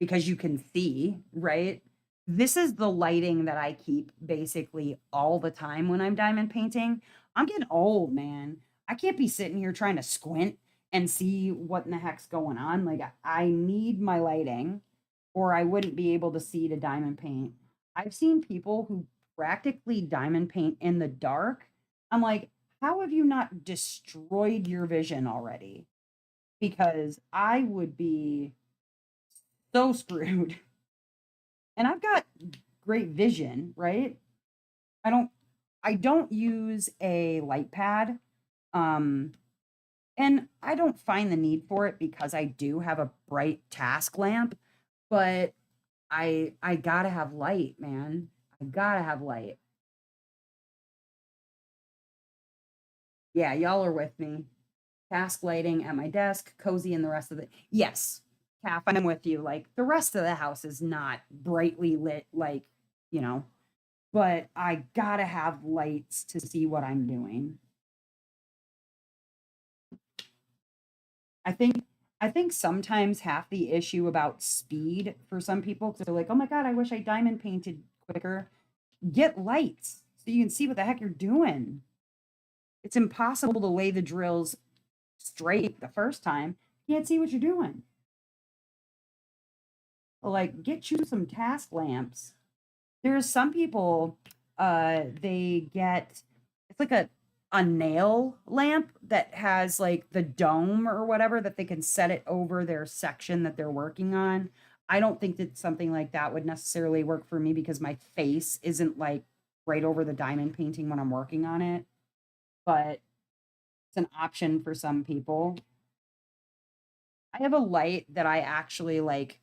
because you can see, right? This is the lighting that I keep basically all the time when I'm diamond painting. I'm getting old, man. I can't be sitting here trying to squint and see what in the heck's going on. Like, I need my lighting or I wouldn't be able to see to diamond paint. I've seen people who practically diamond paint in the dark. I'm like, how have you not destroyed your vision already? Because I would be so screwed. And I've got great vision, right? I don't I don't use a light pad. Um and I don't find the need for it because I do have a bright task lamp, but I got to have light, man. I got to have light. Yeah, y'all are with me. Task lighting at my desk, cozy and the rest of the yes. Calf, I'm with you. Like the rest of the house is not brightly lit like, you know, but I gotta have lights to see what I'm doing. I think I think sometimes half the issue about speed for some people, because they're like, oh my God, I wish I diamond painted quicker. Get lights so you can see what the heck you're doing. It's impossible to lay the drills straight the first time. You can't see what you're doing. Like, get you some task lamps. There's some people, they get it's like a nail lamp that has like the dome or whatever that they can set it over their section that they're working on. I don't think that something like that would necessarily work for me because my face isn't like right over the diamond painting when I'm working on it, but it's an option for some people. I have a light that I actually like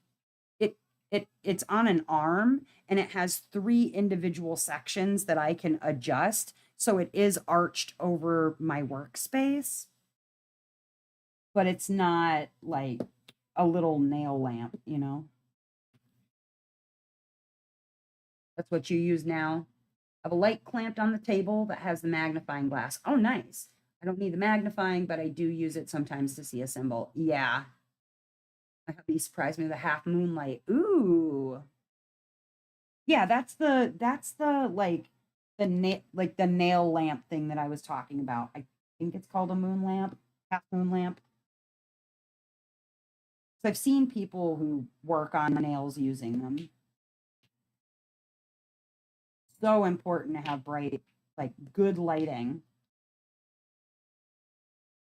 it's on an arm and it has three individual sections that I can adjust. So it is arched over my workspace, but it's not like a little nail lamp, you know? That's what you use now. I have a light clamped on the table that has the magnifying glass. Oh, nice. I don't need the magnifying, but I do use it sometimes to see a symbol. Yeah. My hubby surprised me with a half moonlight. Ooh. Yeah, that's the like the nail lamp thing that I was talking about. I think it's called a moon lamp, half moon lamp. So I've seen people who work on nails using them. So important to have bright like good lighting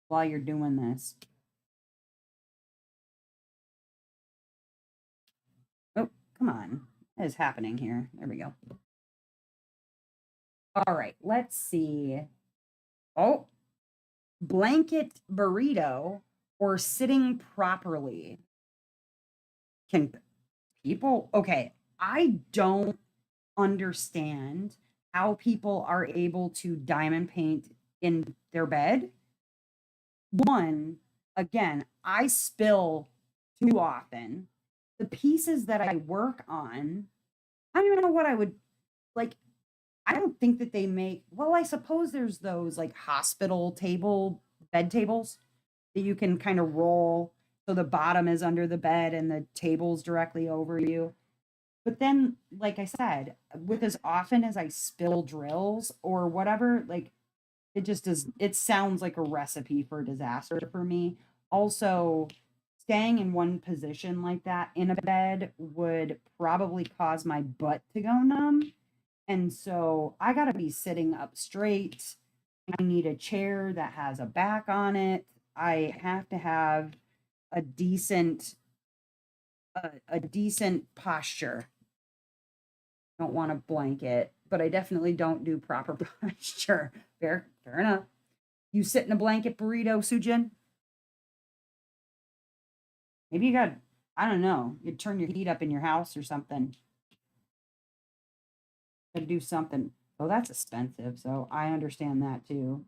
while you're doing this. Oh, come on. What is happening here? There we go. All right, let's see. Oh, blanket burrito or sitting properly. Can people, okay, I don't understand how people are able to diamond paint in their bed. One, again, I spill too often. The pieces that I work on, I don't even know what I would like. I don't think that they make, well, I suppose there's those like hospital table, bed tables that you can kind of roll so the bottom is under the bed and the table's directly over you. But then, like I said, with as often as I spill drills or whatever, like it just does, it sounds like a recipe for disaster for me. Also, staying in one position like that in a bed would probably cause my butt to go numb. And so I got to be sitting up straight. I need a chair that has a back on it. I have to have a decent a decent posture. Don't want a blanket, but I definitely don't do proper posture. Fair enough. You sit in a blanket burrito, Sujin? Maybe you got, I don't know, you turn your heat up in your house or something. Gotta do something. Oh, that's expensive. So I understand that too.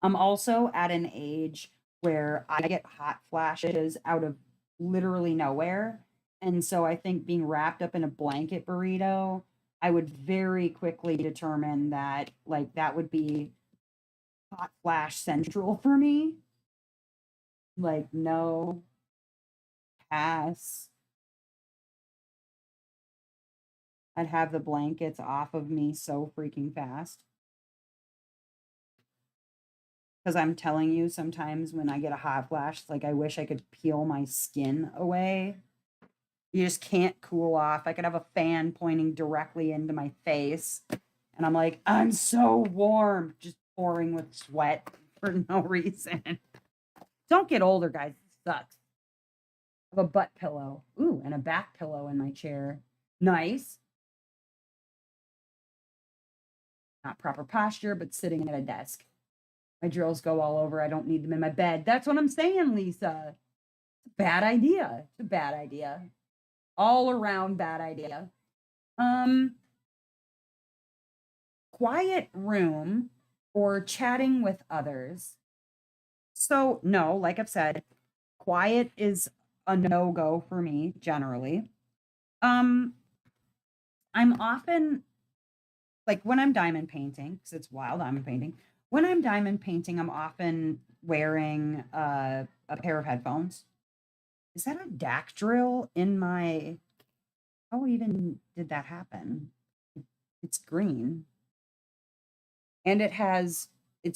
I'm also at an age where I get hot flashes out of literally nowhere. And so I think being wrapped up in a blanket burrito, I would very quickly determine that like that would be hot flash central for me. Like no pass. I'd have the blankets off of me so freaking fast. Because I'm telling you, sometimes when I get a hot flash, it's like I wish I could peel my skin away. You just can't cool off. I could have a fan pointing directly into my face. And I'm like, I'm so warm, just pouring with sweat for no reason. Don't get older, guys. It sucks. I have a butt pillow. Ooh, and a back pillow in my chair. Nice. Not proper posture, but sitting at a desk. My drills go all over. I don't need them in my bed. That's what I'm saying, Lisa. It's a bad idea. It's a bad idea. All around bad idea. Quiet room or chatting with others. So, no, like I've said, quiet is a no-go for me generally. Um, I'm often like when I'm diamond painting, because it's wild diamond painting. When I'm diamond painting, I'm often wearing a pair of headphones. Is that a DAC drill in my? How even did that happen? It's green. And it's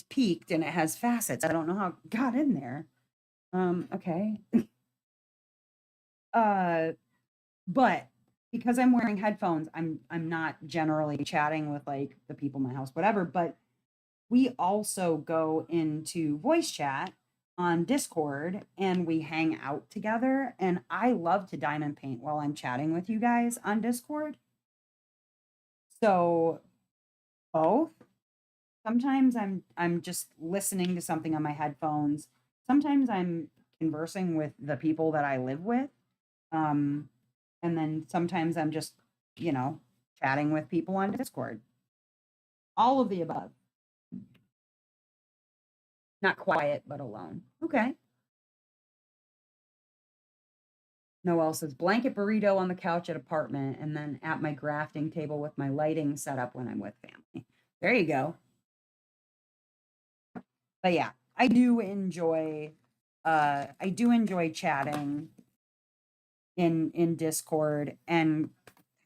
peaked and it has facets. I don't know how it got in there. Okay. But because I'm wearing headphones, I'm not generally chatting with like the people in my house, whatever. But we also go into voice chat on Discord and we hang out together. And I love to diamond paint while I'm chatting with you guys on Discord. So both. Sometimes I'm just listening to something on my headphones. Sometimes I'm conversing with the people that I live with. Um, and then sometimes I'm just, you know, chatting with people on Discord. All of the above. Not quiet, but alone. Okay. Noelle says blanket burrito on the couch at apartment and then at my grafting table with my lighting set up when I'm with family. There you go. But yeah, I do enjoy chatting in Discord and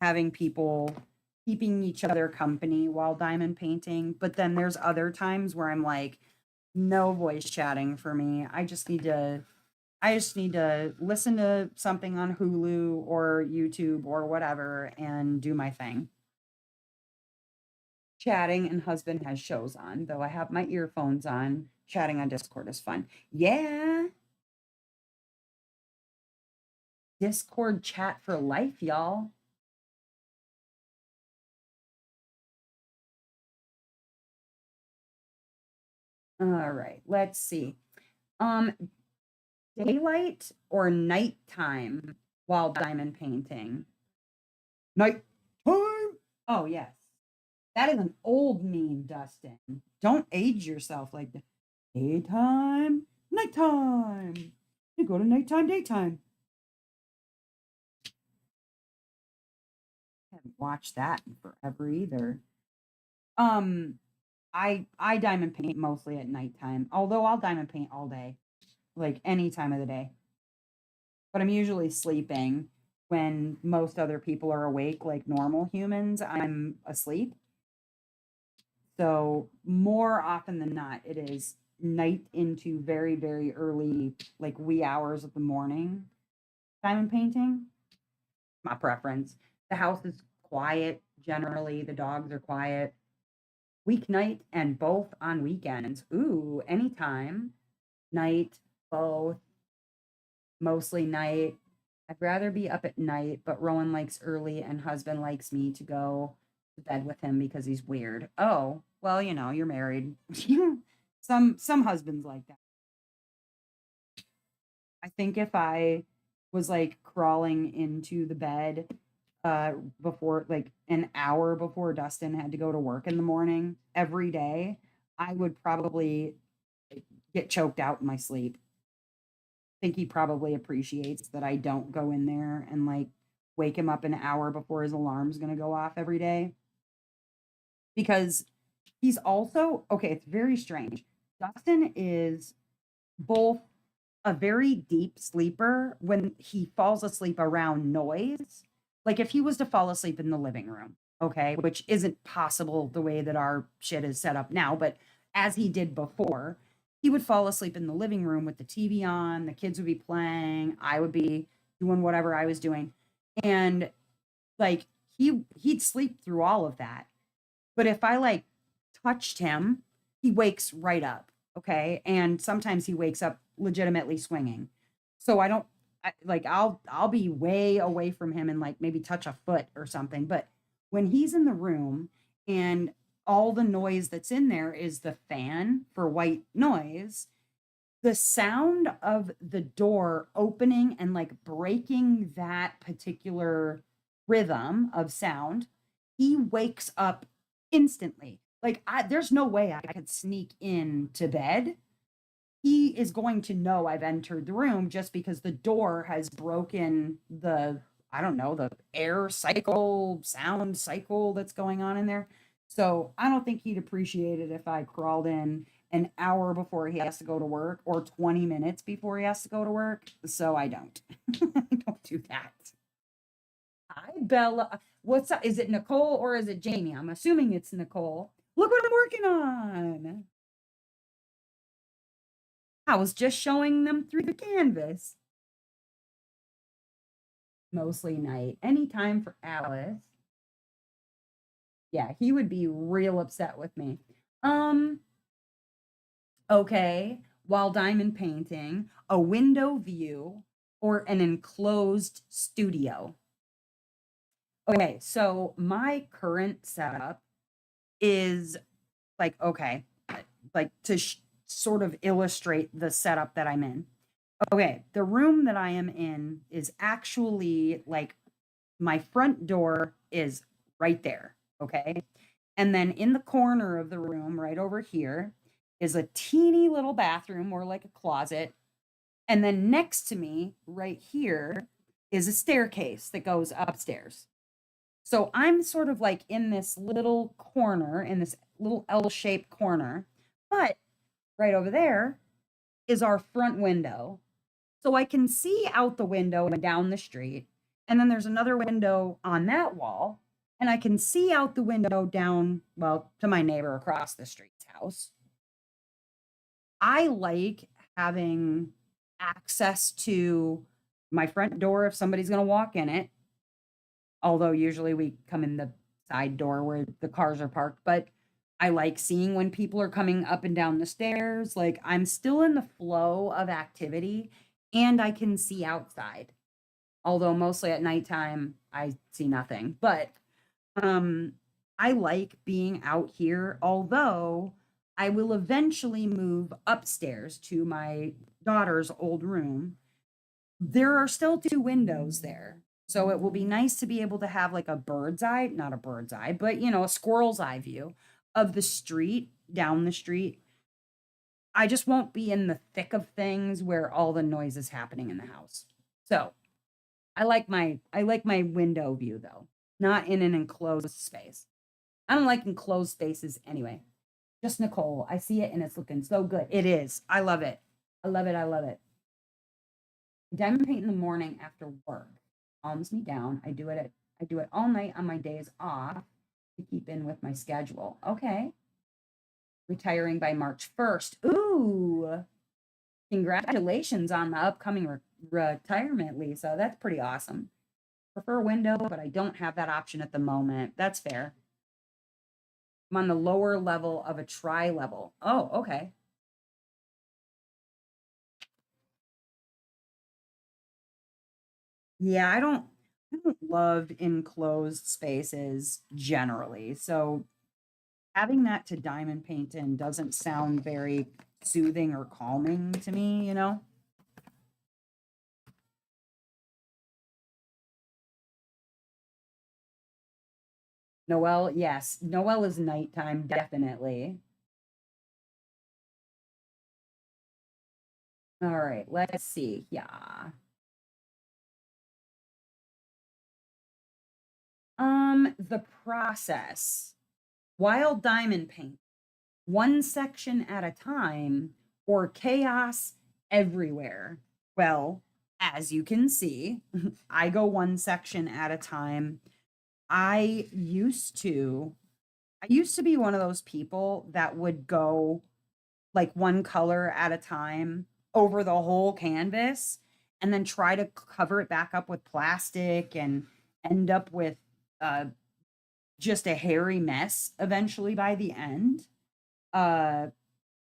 having people keeping each other company while diamond painting. But then there's other times where I'm like, no voice chatting for me. I just need to listen to something on Hulu or YouTube or whatever and do my thing. chatting and husband has shows on, though I have my earphones on. Chatting on Discord is fun. Yeah. Discord chat for life, y'all. All right, let's see. Um, daylight or nighttime while diamond painting? Nighttime. Oh, yes. That is an old meme, Dustin. Don't age yourself like that. Daytime, nighttime. You go to nighttime, daytime. I haven't watched that in forever either. Um, I diamond paint mostly at nighttime, although I'll diamond paint all day, like any time of the day. But I'm usually sleeping when most other people are awake, like normal humans. I'm asleep. So more often than not, it is night into very, very early, like wee hours of the morning diamond painting. My preference. The house is quiet generally. The dogs are quiet. Weeknight and both on weekends. Ooh, anytime. Night, both, mostly night. I'd rather be up at night, but Rowan likes early and husband likes me to go to bed with him because he's weird. Oh, well, you're married. Some husbands like that. I think if I was like crawling into the bed before like an hour before Dustin had to go to work in the morning every day, I would probably get choked out in my sleep. I think he probably appreciates that I don't go in there and like wake him up an hour before his alarm's going to go off every day because he's also okay, it's very strange. Dustin is both a very deep sleeper when he falls asleep around noise. Like if he was to fall asleep in the living room, okay, which isn't possible the way that our shit is set up now, but as he did before, he would fall asleep in the living room with the TV on, the kids would be playing, I would be doing whatever I was doing. And like he'd sleep through all of that. But if I like touched him, he wakes right up. Okay. And sometimes he wakes up legitimately swinging. So I don't like I'll be way away from him and like maybe touch a foot or something. But when he's in the room and all the noise that's in there is the fan for white noise, the sound of the door opening and like breaking that particular rhythm of sound, he wakes up instantly. Like there's no way I could sneak in to bed. He is going to know I've entered the room just because the door has broken the, I don't know, the air cycle, sound cycle that's going on in there. So I don't think he'd appreciate it if I crawled in an hour before he has to go to work or 20 minutes before he has to go to work. So I don't. I don't do that. Hi, Bella. What's up? Is it Nicole or is it Jamie? I'm assuming it's Nicole. Look what I'm working on. I was just showing them through the canvas. Mostly night. Anytime for Alice. Yeah, he would be real upset with me. Okay, while diamond painting, a window view or an enclosed studio. Okay, so my current setup is like, okay, like to sort of illustrate the setup that I'm in. Okay, the room that I am in is actually like my front door is right there. Okay. And then in the corner of the room, right over here, is a teeny little bathroom or like a closet. And then next to me, right here, is a staircase that goes upstairs. So I'm sort of like in this little corner, in this little L shaped corner. But right over there is our front window. So I can see out the window and down the street. And then there's another window on that wall. And I can see out the window down, well, to my neighbor across the street's house. I like having access to my front door if somebody's going to walk in it. Although usually we come in the side door where the cars are parked. But I like seeing when people are coming up and down the stairs. Like, I'm still in the flow of activity and I can see outside. Although mostly at nighttime, I see nothing. But um, I like being out here, although I will eventually move upstairs to my daughter's old room. There are still two windows there. So it will be nice to be able to have like a bird's eye, not a bird's eye, but a squirrel's eye view of the street, down the street. I just won't be in the thick of things where all the noise is happening in the house. So I like my window view though, not in an enclosed space. I don't like enclosed spaces anyway. Just Nicole. I see it and it's looking so good. It is. I love it. I love it. I love it. Diamond paint in the morning after work calms me down. I do it all night on my days off to keep in with my schedule. Okay. Retiring by March 1st. Ooh. Congratulations on the upcoming retirement, Lisa. That's pretty awesome. Prefer window, but I don't have that option at the moment. That's fair. I'm on the lower level of a tri-level. Oh, okay. Yeah, I don't love enclosed spaces generally. So having that to diamond paint in doesn't sound very soothing or calming to me. Noel, yes. Noel is nighttime, definitely. All right, let's see. Yeah. The process. Wild diamond paint, one section at a time, or chaos everywhere. Well, as you can see, I go one section at a time. I used to I used to be one of those people that would go like one color at a time over the whole canvas and then try to cover it back up with plastic and end up with uh just a hairy mess eventually by the end. Uh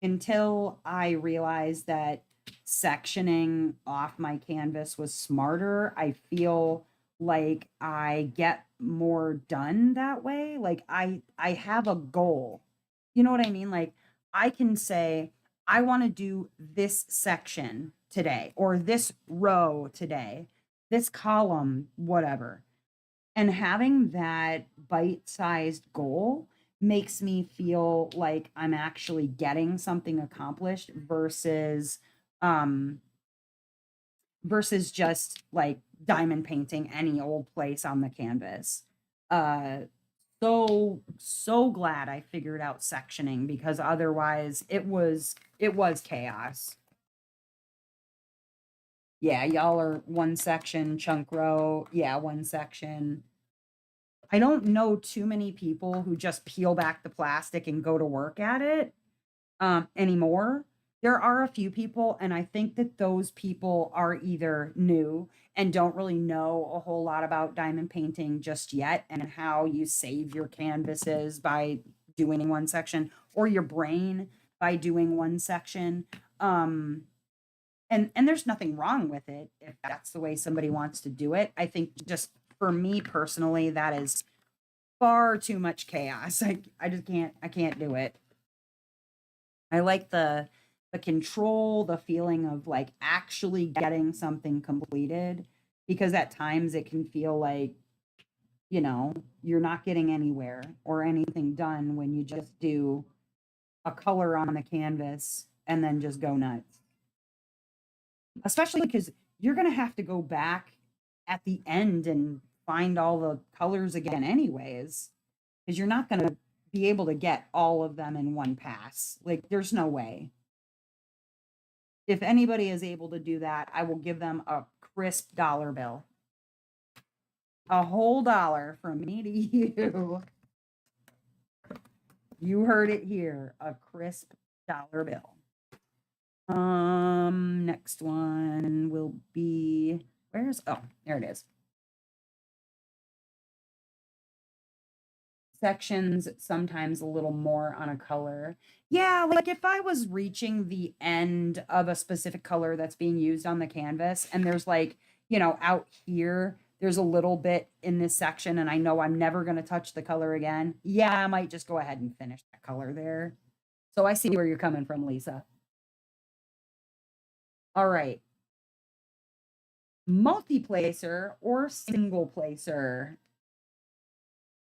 until I realized that sectioning off my canvas was smarter. I feel like I get more done that way. Like I have a goal. You know what I mean? Like I can say I want to do this section today or this row today, this column, whatever. And having that bite-sized goal makes me feel like I'm actually getting something accomplished um versus just like diamond painting any old place on the canvas. Uh so glad I figured out sectioning because otherwise it was chaos. Yeah, y'all are one section chunk row. Yeah, one section. I don't know too many people who just peel back the plastic and go to work at it anymore. There are a few people, and I think that those people are either new and don't really know a whole lot about diamond painting just yet and how you save your canvases by doing one section or your brain by doing one section. Um, and there's nothing wrong with it if that's the way somebody wants to do it. I think just for me personally, that is far too much chaos. I just I can't do it. I like the control, the feeling of like actually getting something completed because at times it can feel like, you're not getting anywhere or anything done when you just do a color on the canvas and then just go nuts. Especially because you're going to have to go back at the end and find all the colors again anyways because you're not going to be able to get all of them in one pass. Like there's no way. If anybody is able to do that, I will give them a crisp dollar bill. A whole dollar from me to you. You heard it here. A crisp dollar bill. Next one will be there it is. sections sometimes a little more on a color. Yeah, like if I was reaching the end of a specific color that's being used on the canvas and there's like, out here, there's a little bit in this section and I know I'm never going to touch the color again. Yeah, I might just go ahead and finish that color there. So I see where you're coming from, Lisa. All right. Multi-placer or single placer?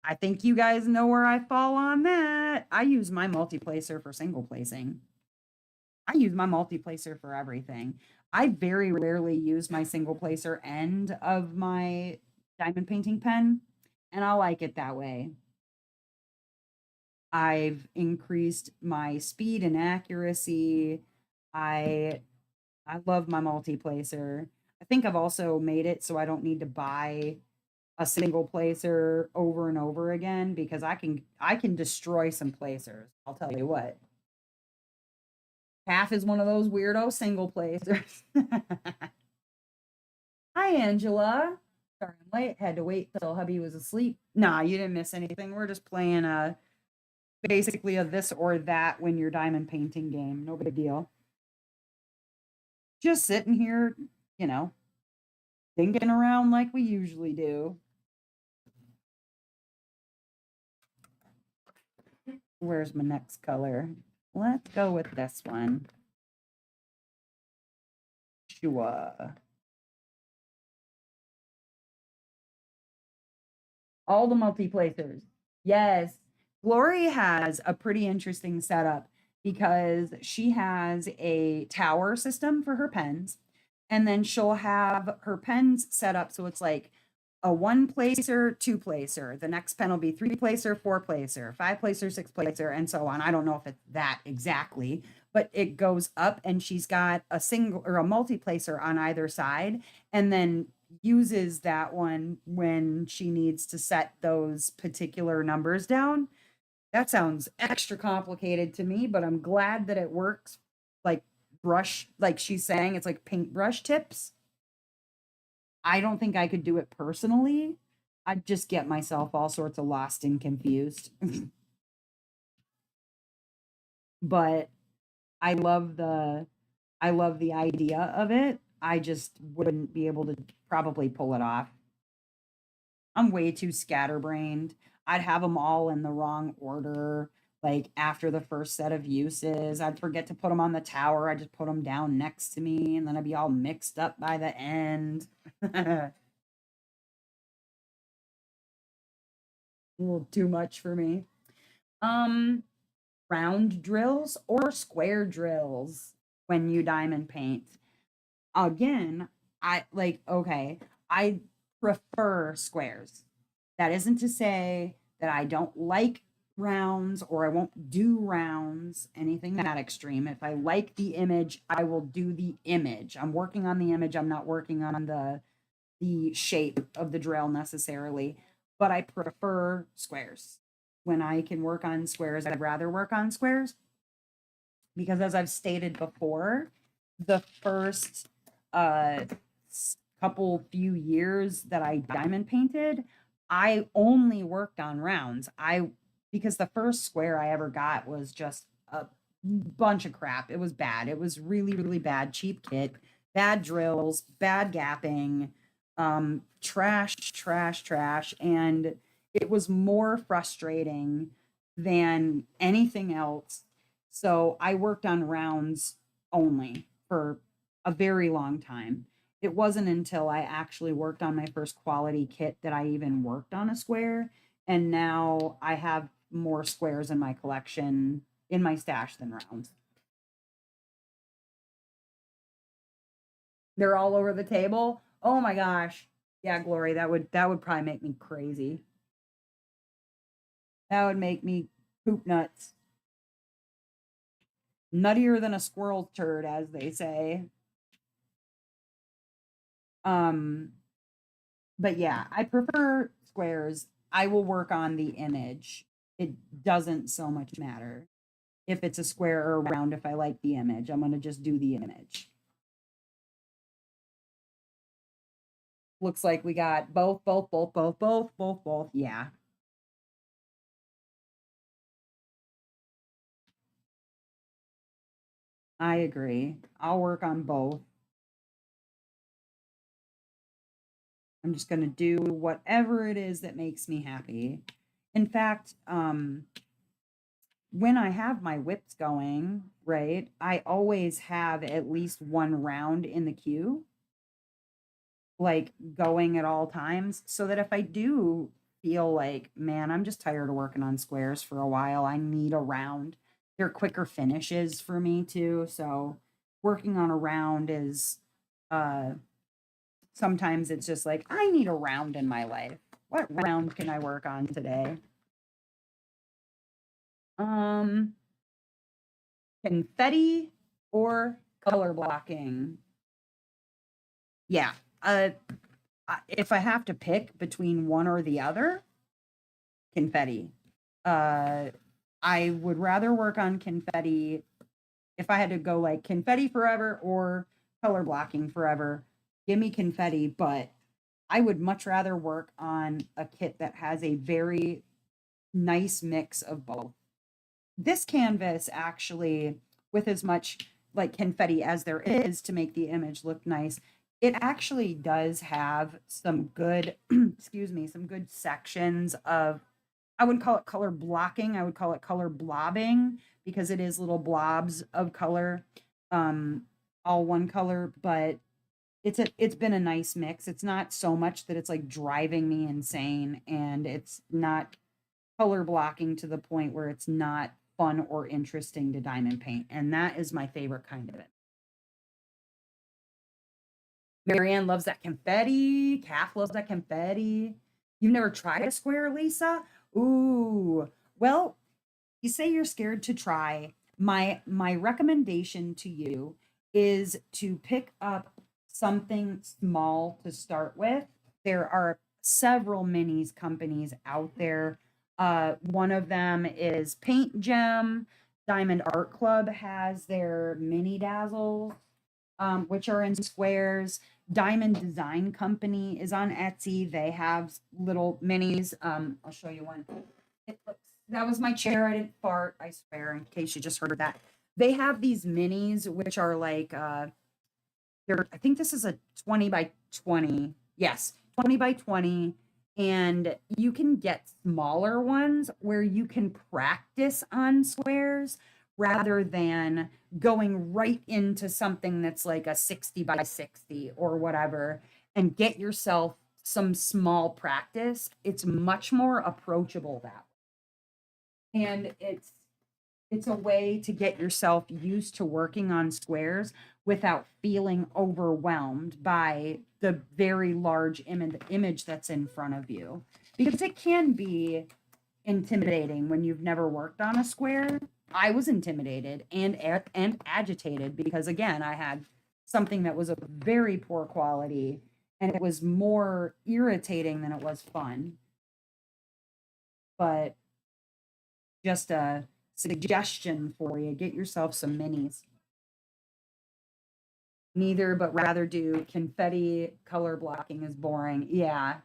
I think you guys know where I fall on that. I use my multi-placer for single placing. I use my multi-placer for everything. I very rarely use my single placer end of my diamond painting pen, and I like it that way. I've increased my speed and accuracy. I I love my multi-placer. I think I've also made it so I don't need to buy a single placer over and over again because I can destroy some placers. I'll tell you what. Half is one of those weirdo single placers. Hi, Angela. Sorry, I'm late. Had to wait till hubby was asleep. Nah, you didn't miss anything. We're just playing basically a this or that when you're diamond painting game. No big deal. Just sitting here, you know, thinking around like we usually do. Where's my next color? Let's go with this one. Sure. All the multi-placers. Yes. Glory has a pretty interesting setup because she has a tower system for her pens. And then she'll have her pens set up so it's like a one placer, two placer. The next pen will be three placer, four placer, five placer, six placer, and so on. I don't know if it's that exactly, but it goes up and she's got a single or a multi placer on either side. And then uses that one when she needs to set those particular numbers down. That sounds extra complicated to me, but I'm glad that it works like brush, like she's saying, it's like paintbrush tips. I don't think I could do it personally. I'd just get myself all sorts of lost and confused. But I love the idea of it. I just wouldn't be able to probably pull it off. I'm way too scatterbrained. I'd have them all in the wrong order. Like after the first set of uses, I'd forget to put them on the tower. I'd just put them down next to me, and then I'd be all mixed up by the end. A little too much for me. Um, Round drills or square drills when you diamond paint? Again, I like, okay, I prefer squares. That isn't to say that I don't like rounds or I won't do rounds, anything that extreme. If I like the image, I will do the image. I'm working on the image. I'm not working on the shape of the drill necessarily, but I prefer squares. When I can work on squares, I'd rather work on squares because as I've stated before, the first uh couple few years that I diamond painted, I only worked on rounds. Because the first square I ever got was just a bunch of crap. It was bad. It was really, really bad. Cheap kit, bad drills, bad gapping, trash, trash, trash. And it was more frustrating than anything else. So I worked on rounds only for a very long time. It wasn't until I actually worked on my first quality kit that I even worked on a square. And now I have more squares in my collection, in my stash than rounds. They're all over the table. Oh my gosh. Yeah, Glory, that would probably make me crazy. That would make me poop nuts. Nuttier than a squirrel turd, as they say. Um, but yeah, I prefer squares. I will work on the image. It doesn't so much matter if it's a square or a round. If I like the image, I'm going to just do the image. Looks like we got both, both, both, both, both, both, both. Yeah. I agree. I'll work on both. I'm just going to do whatever it is that makes me happy. In fact, when I have my whips going, right, I always have at least one round in the queue, like going at all times, so that if I do feel like, man, I'm just tired of working on squares for a while, I need a round. They're quicker finishes for me too. So working on a round is uh sometimes it's just like, I need a round in my life. What round can I work on today? Um, Confetti or color blocking? Yeah. If I have to pick between one or the other, confetti. Uh, I would rather work on confetti if I had to go like confetti forever or color blocking forever. Give me confetti, but I would much rather work on a kit that has a very nice mix of both. This canvas actually, with as much like confetti as there is to make the image look nice, it actually does have some good, excuse me, some good sections of, I wouldn't call it color blocking, I would call it color blobbing because it is little blobs of color, um, all one color, but it's been a nice mix. It's not so much that it's like driving me insane, and it's not color blocking to the point where it's not fun or interesting to diamond paint. And that is my favorite kind of it. Marianne loves that confetti. Kath loves that confetti. You've never tried a square, Lisa? Ooh. Well, you say you're scared to try. My recommendation to you is to pick up something small to start with. There are several minis companies out there. One of them is Paint Gem. Diamond Art Club has their mini dazzles, which are in squares. Diamond Design Company is on Etsy. They have little minis. I'll show you one. It looks, that was my chair. I didn't fart, I swear, in case you just heard that. They have these minis, which are like, I think this is a 20 by 20. Yes, 20 by 20. And you can get smaller ones where you can practice on squares rather than going right into something that's like a 60 by 60 or whatever and get yourself some small practice. It's much more approachable that way. And it's a way to get yourself used to working on squares without feeling overwhelmed by the very large image that's in front of you. Because it can be intimidating when you've never worked on a square. I was intimidated and agitated because again, I had something that was of very poor quality and it was more irritating than it was fun. But just a suggestion for you, get yourself some minis. Neither, but rather do confetti. Color blocking is boring. Yeah.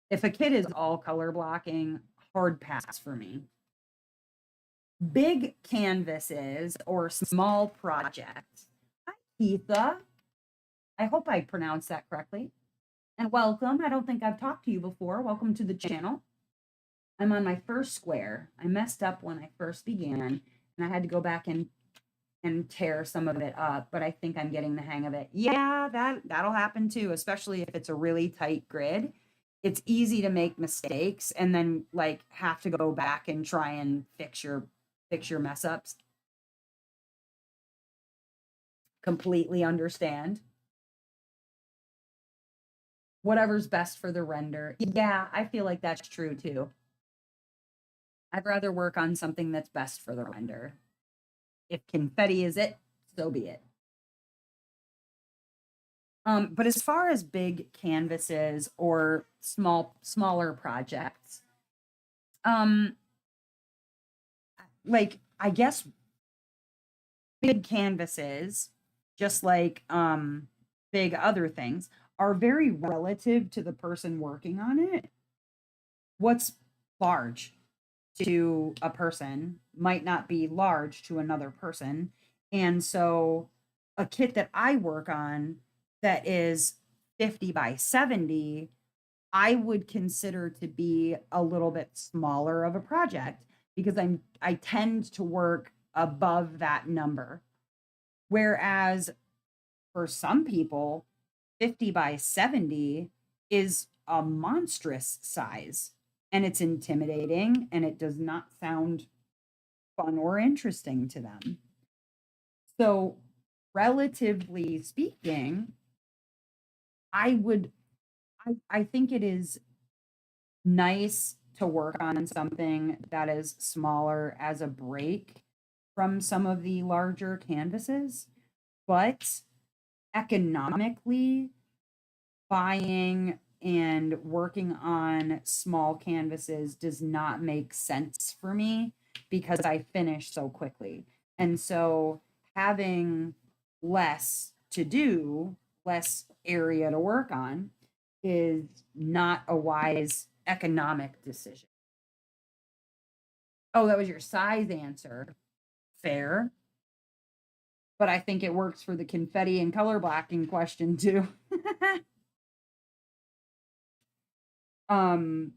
If a kid is all color blocking, hard pass for me. Big canvases or small projects. Hi, Keitha. I hope I pronounced that correctly. And welcome. I don't think I've talked to you before. Welcome to the channel. I'm on my first square. I messed up when I first began, and I had to go back and tear some of it up, but I think I'm getting the hang of it. Yeah, that'll happen too, especially if it's a really tight grid. It's easy to make mistakes and then like have to go back and try and fix your mess ups. Completely understand. Whatever's best for the render. Yeah, I feel like that's true too. I'd rather work on something that's best for the render. If confetti is it, so be it. But as far as big canvases or smaller projects, um, like I guess big canvases, just like big other things, are very relative to the person working on it. What's large to a person might not be large to another person. And so a kit that I work on that is 50 by 70, I would consider to be a little bit smaller of a project because I tend to work above that number. Whereas for some people, 50 by 70 is a monstrous size and it's intimidating and it does not sound fun or interesting to them. So, relatively speaking, I would I think it is nice to work on something that is smaller as a break from some of the larger canvases, but economically buying and working on small canvases does not make sense for me because I finish so quickly. And so having less to do, less area to work on is not a wise economic decision. Oh, that was your size answer. Fair. But I think it works for the confetti and color blocking question too. um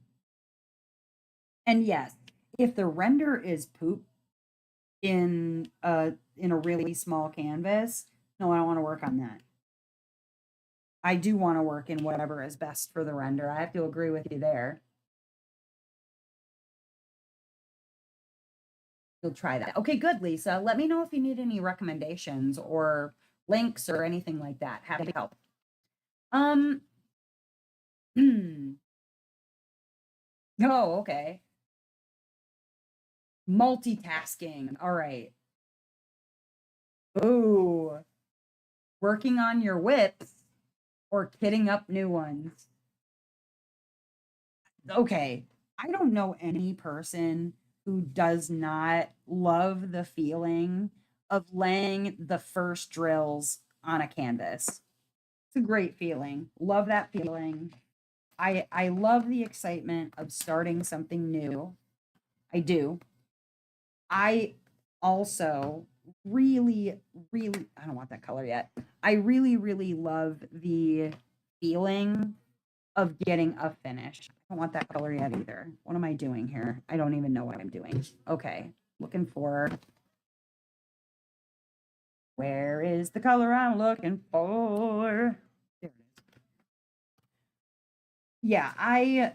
And yes, if the render is poop in a really small canvas, no, I don't want to work on that. I do want to work in whatever is best for the render. I have to agree with you there. You'll try that. Okay, good, Lisa. Let me know if you need any recommendations or links or anything like that. Happy to help. Um, oh, okay. Multitasking. All right. Ooh, working on your whips or kitting up new ones. Okay, I don't know any person who does not love the feeling of laying the first drills on a canvas. It's a great feeling. Love that feeling. I love the excitement of starting something new. I do. I also really, really, I don't want that color yet. I really, really love the feeling of getting a finish. I don't want that color yet either. What am I doing here? I don't even know what I'm doing. Okay, looking for, where is the color I'm looking for? There it is. Yeah, I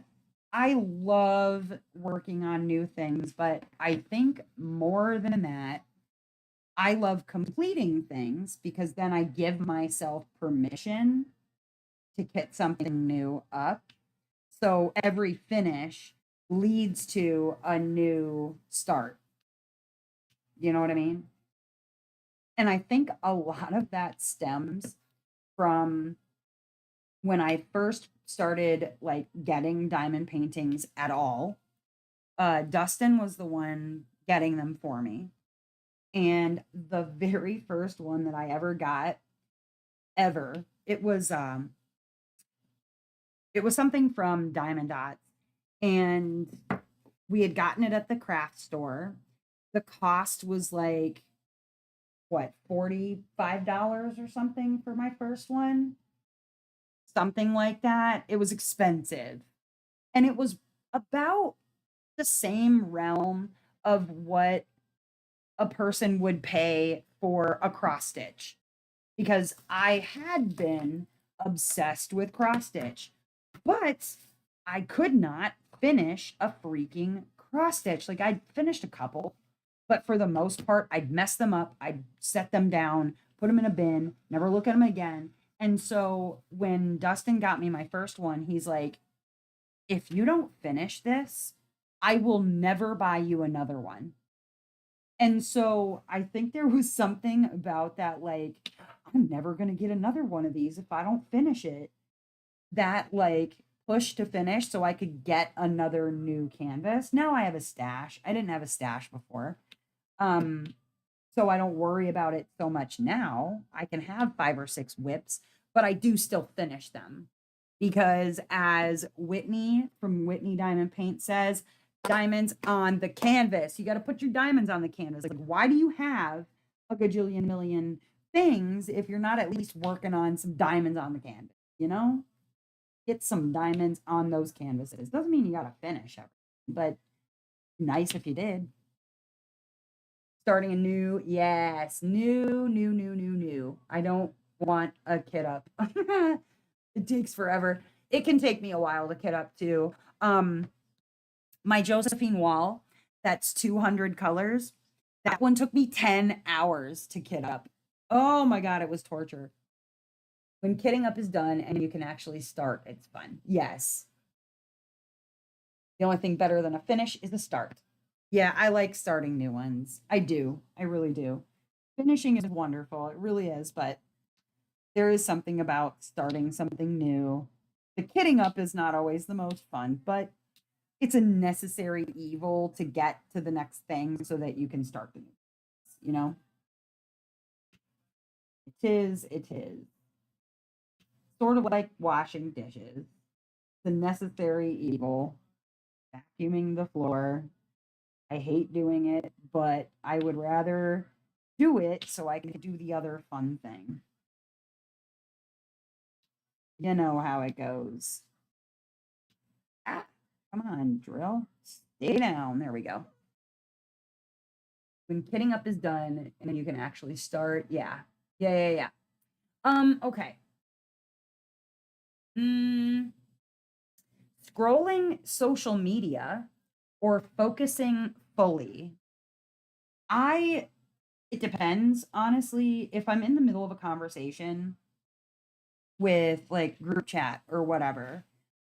love working on new things, but I think more than that, I love completing things because then I give myself permission to get something new up. So every finish leads to a new start. You know what I mean? And I think a lot of that stems from when I first started like getting diamond paintings at all. Dustin was the one getting them for me. And the very first one that I ever got ever, it was something from Diamond Dots, and we had gotten it at the craft store. The cost was like what, $45 or something for my first one, something like that. It was expensive, and it was about the same realm of what a person would pay for a cross stitch because I had been obsessed with cross stitch, but I could not finish a freaking cross stitch. Like I'd finished a couple, but for the most part, I'd mess them up. I'd set them down, put them in a bin, never look at them again. And so when Dustin got me my first one, he's like, if you don't finish this, I will never buy you another one. And so I think there was something about that, like, I'm never going to get another one of these if I don't finish it. That, like, push to finish so I could get another new canvas. Now I have a stash. I didn't have a stash before. Um, so I don't worry about it so much now. I can have 5 or 6 whips, but I do still finish them because, as Whitney from Whitney Diamond Paint says, diamonds on the canvas. You got to put your diamonds on the canvas. Like, why do you have a gajillion million things if you're not at least working on some diamonds on the canvas, you know? Get some diamonds on those canvases. Doesn't mean you got to finish everything, but nice if you did. Starting a new, yes, new. I don't want a kit up. It takes forever. It can take me a while to kit up too. Um, my Josephine wall, that's 200 colors. That one took me 10 hours to kit up. Oh my God, it was torture. When kitting up is done and you can actually start, it's fun. Yes. The only thing better than a finish is a start. Yeah, I like starting new ones. I do. I really do. Finishing is wonderful. It really is, but there is something about starting something new. The kitting up is not always the most fun, but it's a necessary evil to get to the next thing so that you can start the new, you know? It is. Sort of like washing dishes. The necessary evil. Vacuuming the floor. I hate doing it, but I would rather do it so I can do the other fun thing. You know how it goes. Ah, come on, drill. Stay down. There we go. When kitting up is done and you can actually start. Yeah. Yeah. Okay. Mm, scrolling social media or focusing fully. It depends, honestly. If I'm in the middle of a conversation with like group chat or whatever,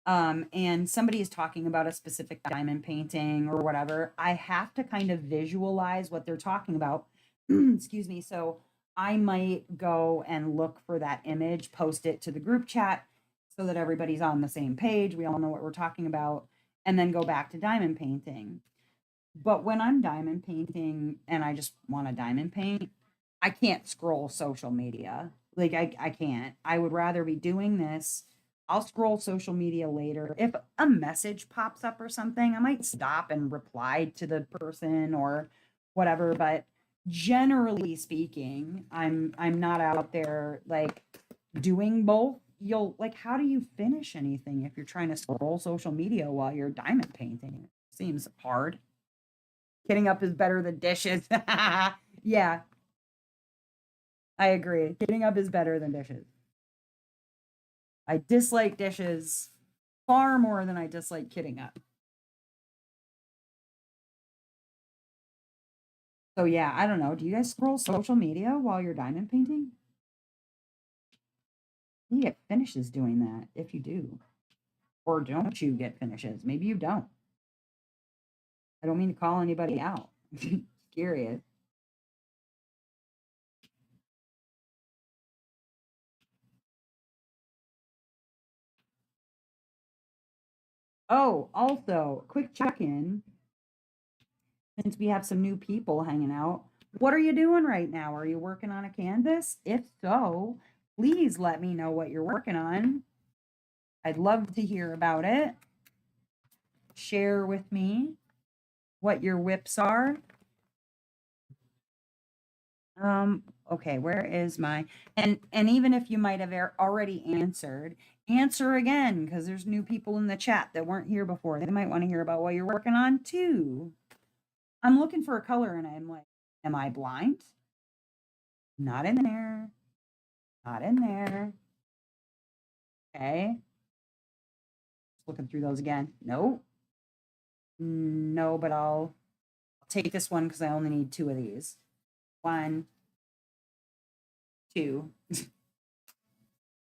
and somebody is talking about a specific diamond painting or whatever, I have to kind of visualize what they're talking about. Excuse me. So I might go and look for that image, post it to the group chat so that everybody's on the same page. We all know what we're talking about, and then go back to diamond painting. But when I'm diamond painting and I just want to diamond paint, I can't scroll social media. Like I can't. I would rather be doing this. I'll scroll social media later. If a message pops up or something, I might stop and reply to the person or whatever, but generally speaking, I'm not out there like doing both. You'll like how do you finish anything if you're trying to scroll social media while you're diamond painting? Seems hard. Getting up is better than dishes. Yeah, I agree. Getting up is better than dishes. I dislike dishes far more than I dislike kitting up. So yeah, I don't know. Do you guys scroll social media while you're diamond painting? You get finishes doing that if you do. Or don't you get finishes? Maybe you don't. I don't mean to call anybody out. Curious. Oh, also, quick check-in. Since we have some new people hanging out, what are you doing right now? Are you working on a canvas? If so, please let me know what you're working on. I'd love to hear about it. Share with me what your whips are. Okay, where is my and even if you might have already answered, answer again because there's new people in the chat that weren't here before. They might want to hear about what you're working on too. I'm looking for a color and I'm like, am I blind? Not in there. Not in there. Okay. Looking through those again. No. No, but I'll take this one because I only need two of these. One, two.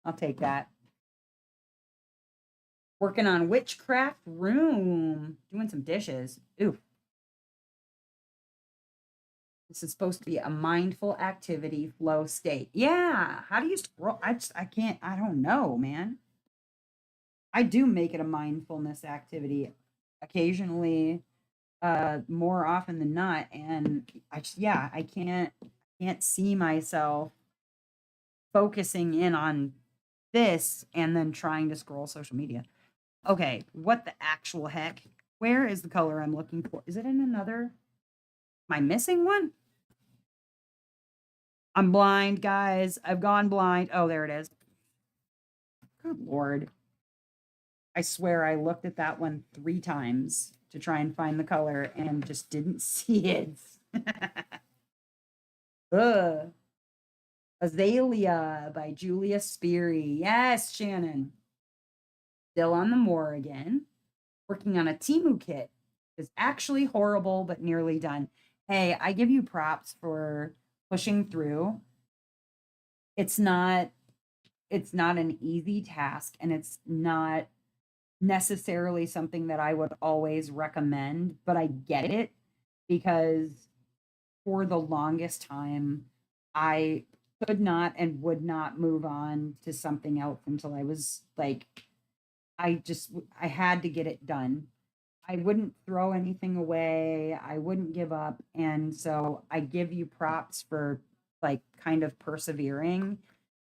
I'll take that. Working on witchcraft room. Doing some dishes. Ooh. This is supposed to be a mindful activity flow state. Yeah. How do you scroll? I can't, I don't know, man. I do make it a mindfulness activity occasionally, more often than not. And yeah, I can't see myself focusing in on this and then trying to scroll social media. Okay, what the actual heck? Where is the color I'm looking for? Is it in another? Am I missing one? I'm blind, guys. I've gone blind. Oh, there it is. Good Lord. I swear I looked at that one 3 times to try and find the color and just didn't see it. Ugh. Azalea by Julia Speary. Yes, Shannon. Still on the moor again. Working on a Timu kit. Is actually horrible, but nearly done. Hey, I give you props for pushing through. It's not an easy task, and it's not necessarily something that I would always recommend, but I get it because for the longest time, I could not and would not move on to something else until I was like, I had to get it done. I wouldn't throw anything away. I wouldn't give up. And so I give you props for like kind of persevering.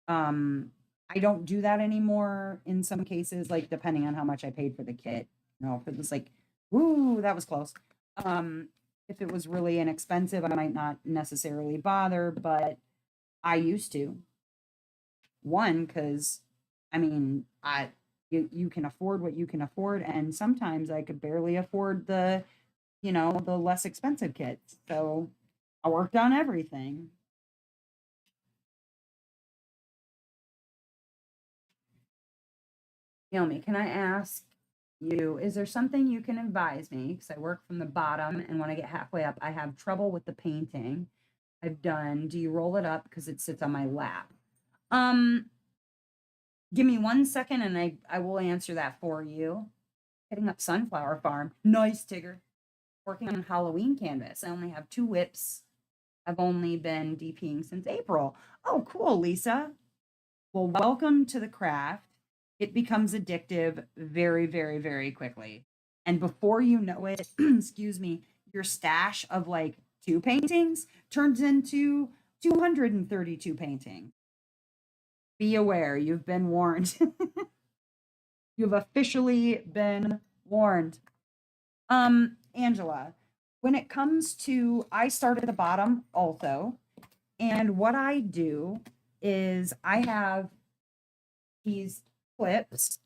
I don't do that anymore in some cases, like depending on how much I paid for the kit. You know, if it was like, woo, that was close. If it was really inexpensive, I might not necessarily bother, but I used to. One, because I mean, you can afford what you can afford, and sometimes I could barely afford the, the less expensive kits. So I worked on everything. Naomi, can I ask you, is there something you can advise me? Because I work from the bottom, and when I get halfway up, I have trouble with the painting I've done. Do you roll it up because it sits on my lap? Um, Give me 1 second, and I will answer that for you. Hitting up Sunflower Farm. Nice, Tigger. Working on Halloween canvas. I only have 2 whips. I've only been DPing since April. Oh, cool, Lisa. Well, welcome to the craft. It becomes addictive very, very, very quickly. And before you know it, excuse me, your stash of like 2 paintings turns into 232 paintings. Be aware, you've been warned. You've officially been warned. Angela, when it comes to, I start at the bottom also. And what I do is I have these clips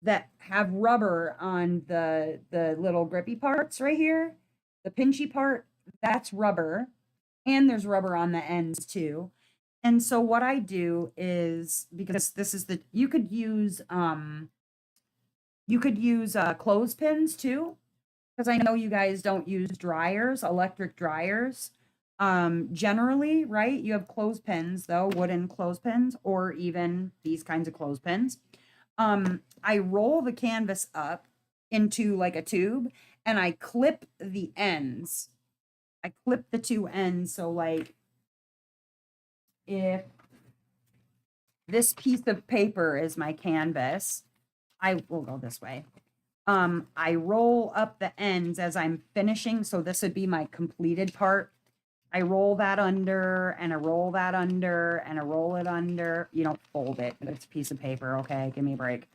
that have rubber on the little grippy parts right here. The pinchy part, that's rubber. And there's rubber on the ends too. And so what I do is, because this is the, you could use clothespins too, because I know you guys don't use dryers, electric dryers. Generally, right? You have clothespins though, wooden clothespins, or even these kinds of clothespins. I roll the canvas up into like a tube, and I clip the ends. I clip the 2 ends. So like if this piece of paper is my canvas, I will go this way. I roll up the ends as I'm finishing. So this would be my completed part. I roll that under, and I roll that under, and I roll it under. You don't fold it, but it's a piece of paper. Okay, give me a break.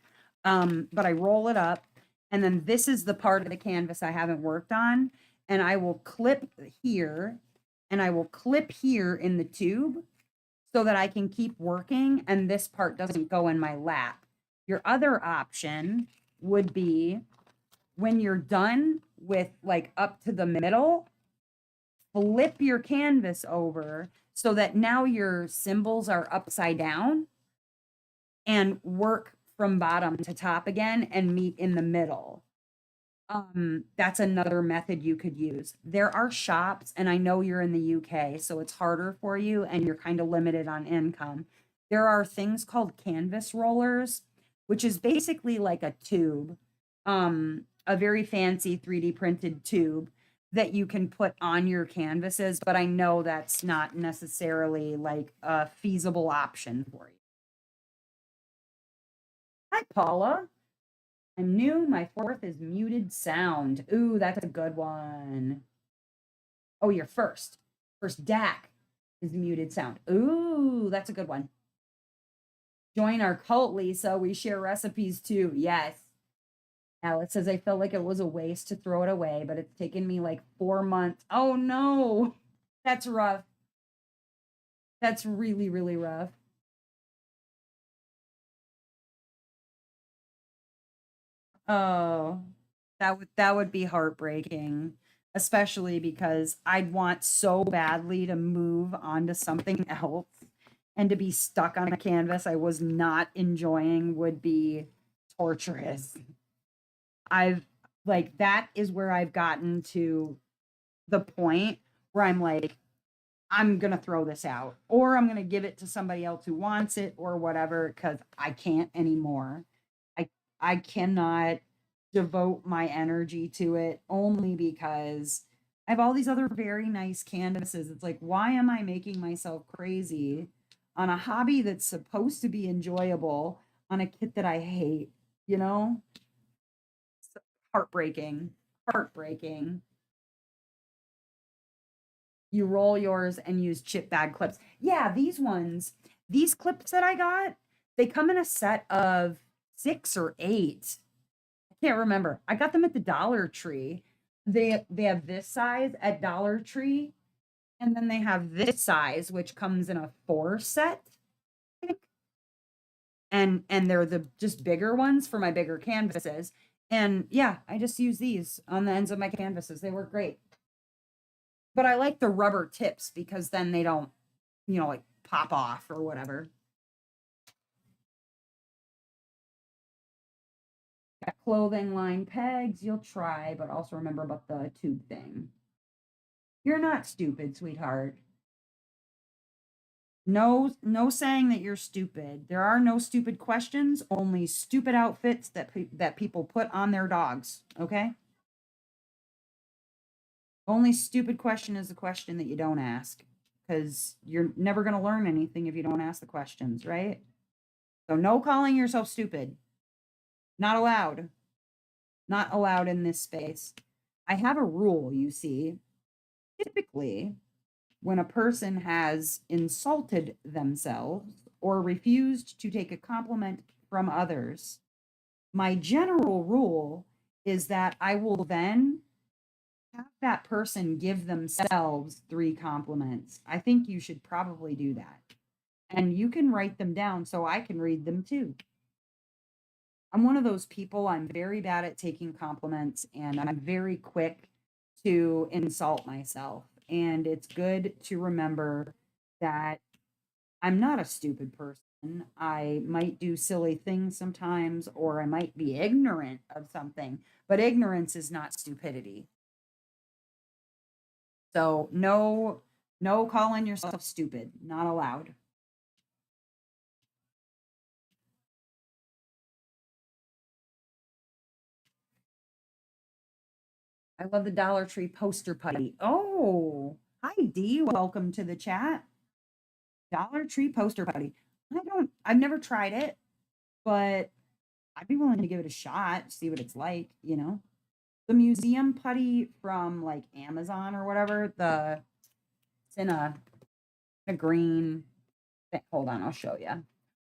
But I roll it up, and then this is the part of the canvas I haven't worked on, and I will clip here, and I will clip here in the tube so that I can keep working, and this part doesn't go in my lap. Your other option would be when you're done with like up to the middle, flip your canvas over so that now your symbols are upside down, and work from bottom to top again and meet in the middle. That's another method you could use. There are shops, and I know you're in the UK, so it's harder for you and you're kind of limited on income. There are things called canvas rollers, which is basically like a tube, a very fancy 3D printed tube that you can put on your canvases, but I know that's not necessarily like a feasible option for you. Hi, Paula. I'm new. My 4th is muted sound. Ooh, that's a good one. Oh, you're first. First DAC is muted sound. Ooh, that's a good one. Join our cult, Lisa. We share recipes too. Yes. Alex says, I felt like it was a waste to throw it away, but it's taken me like 4 months. Oh no, that's rough. That's really, really rough. Oh, that would be heartbreaking, especially because I'd want so badly to move on to something else, and to be stuck on a canvas I was not enjoying would be torturous. I've like that is where I've gotten to the point where I'm like, I'm gonna throw this out, or I'm gonna give it to somebody else who wants it, or whatever, because I can't anymore. I I cannot devote my energy to it only because I have all these other very nice canvases. It's like, why am I making myself crazy on a hobby that's supposed to be enjoyable on a kit that I hate, you know? So heartbreaking. Heartbreaking. You roll yours and use chip bag clips. Yeah, these clips that I got, they come in a set of 6 or 8. I can't remember. I got them at the Dollar Tree. They have this size at Dollar Tree, and then they have this size which comes in a 4 set, I think. And they're the just bigger ones for my bigger canvases. And yeah, I just use these on the ends of my canvases. They work great. But I like the rubber tips because then they don't, like pop off or whatever. Got clothing line pegs, you'll try, but also remember about the tube thing. You're not stupid, sweetheart. No saying that you're stupid. There are no stupid questions, only stupid outfits that people put on their dogs, okay? Only stupid question is the question that you don't ask, because you're never going to learn anything if you don't ask the questions, right? So no calling yourself stupid. Not allowed. Not allowed in this space. I have a rule, you see. Typically, when a person has insulted themselves or refused to take a compliment from others, my general rule is that I will then have that person give themselves 3 compliments. I think you should probably do that. And you can write them down so I can read them too. I'm one of those people, I'm very bad at taking compliments, and I'm very quick to insult myself. And it's good to remember that I'm not a stupid person. I might do silly things sometimes, or I might be ignorant of something, but ignorance is not stupidity. So no calling yourself stupid, not allowed. I love the Dollar Tree poster putty. Oh, hi D, welcome to the chat. Dollar Tree poster putty. I've never tried it, but I'd be willing to give it a shot, see what it's like. The museum putty from like Amazon or whatever, it's in a green thing. Hold on, I'll show you.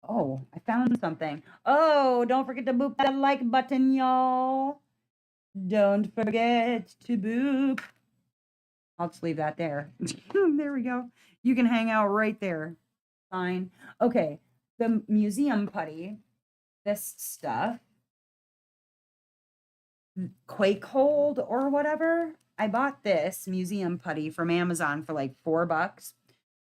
Oh, I found something. Oh, don't forget to boop that like button, y'all. Don't forget to boop. I'll just leave that there. There we go. You can hang out right there. Fine. Okay. The museum putty, this stuff, Quake Hold or whatever. I bought this museum putty from Amazon for like $4,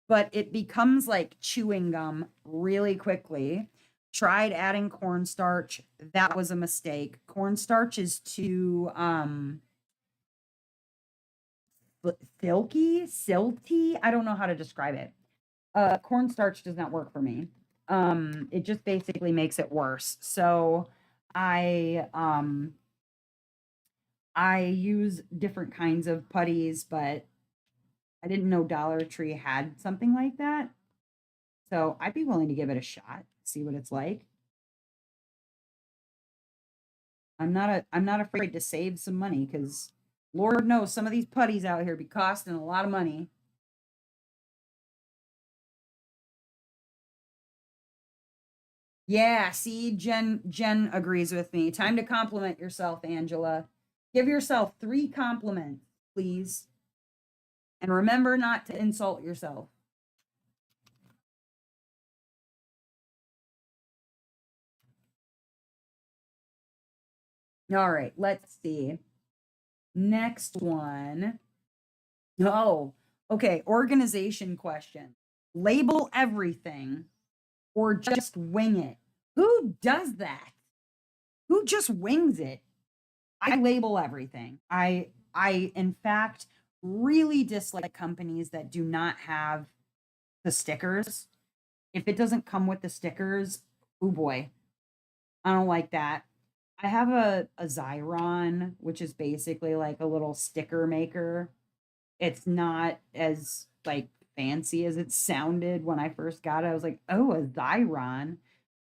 but it becomes like chewing gum really quickly. Tried adding cornstarch. That was a mistake. Cornstarch is too silty. I don't know how to describe it. Cornstarch does not work for me. It just basically makes it worse. So I I use different kinds of putties, but I didn't know Dollar Tree had something like that. So I'd be willing to give it a shot, see what it's like. I'm not afraid to save some money, because Lord knows some of these putties out here be costing a lot of money. Yeah, see, Jen agrees with me. Time to compliment yourself, Angela. Give yourself 3 compliments, please. And remember not to insult yourself. All right, let's see. Next one. Oh, okay. Organization question. Label everything or just wing it. Who does that? Who just wings it? I label everything. I in fact really dislike companies that do not have the stickers. If it doesn't come with the stickers, oh boy, I don't like that. I have a Xyron, which is basically like a little sticker maker. It's not as like fancy as it sounded when I first got it. I was like, oh, a Xyron.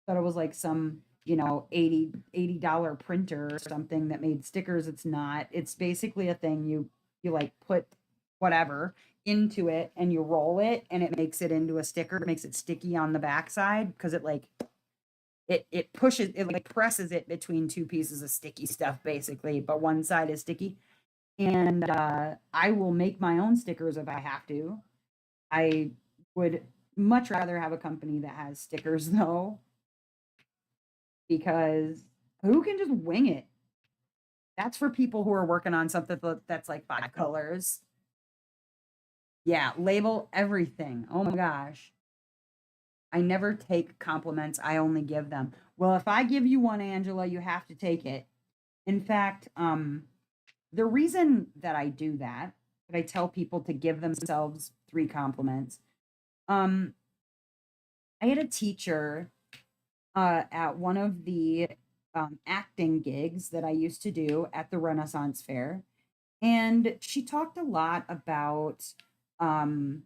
Thought it was like some, $80 printer or something that made stickers. It's not. It's basically a thing you like put whatever into it and you roll it and it makes it into a sticker. It makes it sticky on the backside because it pushes it like presses it between two pieces of sticky stuff basically, but one side is sticky. And I will make my own stickers if I have to. I would much rather have a company that has stickers though, because who can just wing it? That's for people who are working on something that's like 5 colors. Yeah, label everything. Oh my gosh. I never take compliments. I only give them. Well, if I give you one, Angela, you have to take it. In fact, the reason that I do that I tell people to give themselves 3 compliments. Um, I had a teacher at one of the acting gigs that I used to do at the Renaissance Fair. And she talked a lot about um,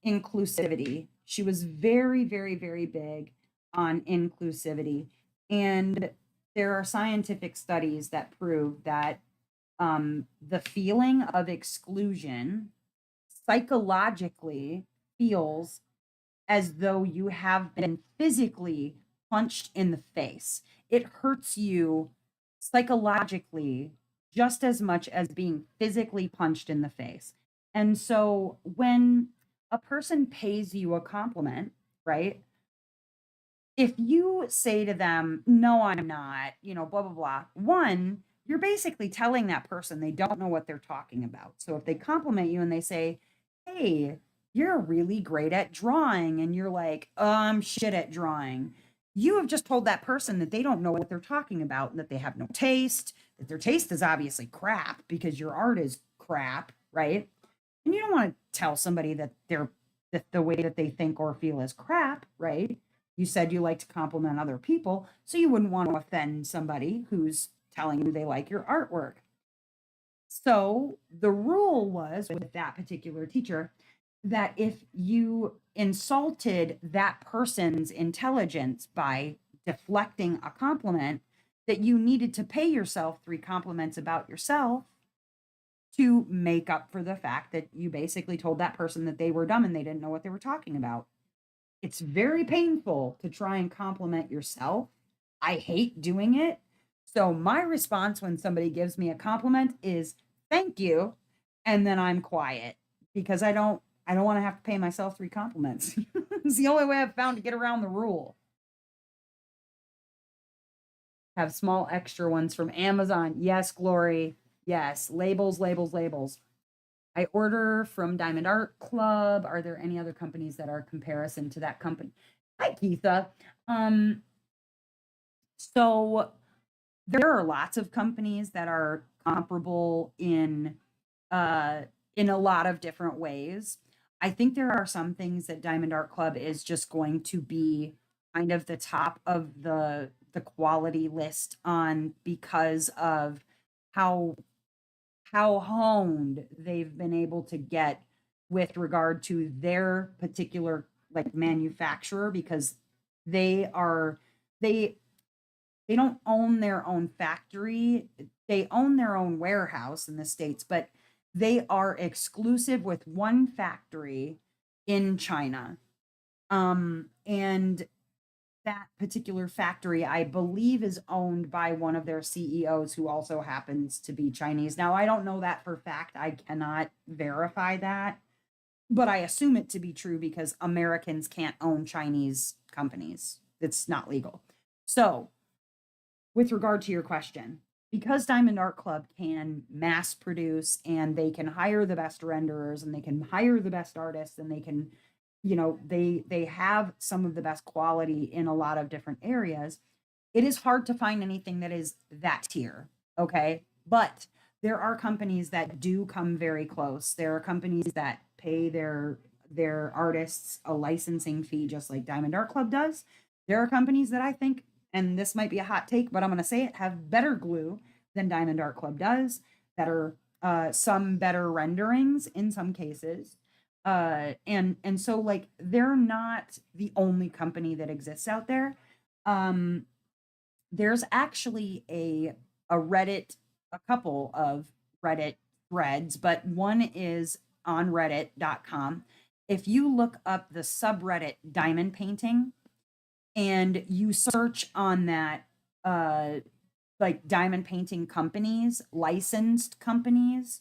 inclusivity. She was very, very, very big on inclusivity. And there are scientific studies that prove that the feeling of exclusion psychologically feels as though you have been physically punched in the face. It hurts you psychologically just as much as being physically punched in the face. And so when a person pays you a compliment, right? If you say to them, no, I'm not, blah, blah, blah, one, you're basically telling that person they don't know what they're talking about. So if they compliment you and they say, hey, you're really great at drawing, and you're like, I'm shit at drawing, you have just told that person that they don't know what they're talking about and that they have no taste, that their taste is obviously crap because your art is crap, right? And you don't want to tell somebody that that the way that they think or feel is crap, right? You said you like to compliment other people, so you wouldn't want to offend somebody who's telling you they like your artwork. So the rule was with that particular teacher that if you insulted that person's intelligence by deflecting a compliment, that you needed to pay yourself 3 compliments about yourself to make up for the fact that you basically told that person that they were dumb and they didn't know what they were talking about. It's very painful to try and compliment yourself. I hate doing it. So my response when somebody gives me a compliment is thank you, and then I'm quiet because I don't want to have to pay myself 3 compliments. It's the only way I've found to get around the rule. Have small extra ones from Amazon. Yes, Glory. Yes, labels, labels, labels. I order from Diamond Art Club. Are there any other companies that are comparison to that company? Hi, Keitha. Um, so there are lots of companies that are comparable uh in a lot of different ways. I think there are some things that Diamond Art Club is just going to be kind of the top of the quality list on because of how how honed they've been able to get with regard to their particular like manufacturer, because they are they they don't own their own factory. They own their own warehouse in the States, but they are exclusive with one factory in China. And that particular factory, I believe, is owned by one of their CEOs who also happens to be Chinese. Now, I don't know that for fact. I cannot verify that, but I assume it to be true because Americans can't own Chinese companies. It's not legal. So, with regard to your question, because Diamond Art Club can mass produce and they can hire the best renderers and they can hire the best artists and they can, they have some of the best quality in a lot of different areas. It is hard to find anything that is that tier, okay? But there are companies that do come very close. There are companies that pay their artists a licensing fee just like Diamond Art Club does. There are companies that I think, and this might be a hot take, but I'm going to say it, have better glue than Diamond Art Club does, better some better renderings in some cases. And so like they're not the only company that exists out there. There's actually a Reddit, a couple of Reddit threads, but one is on reddit.com. If you look up the subreddit diamond painting and you search on that, like diamond painting companies, licensed companies,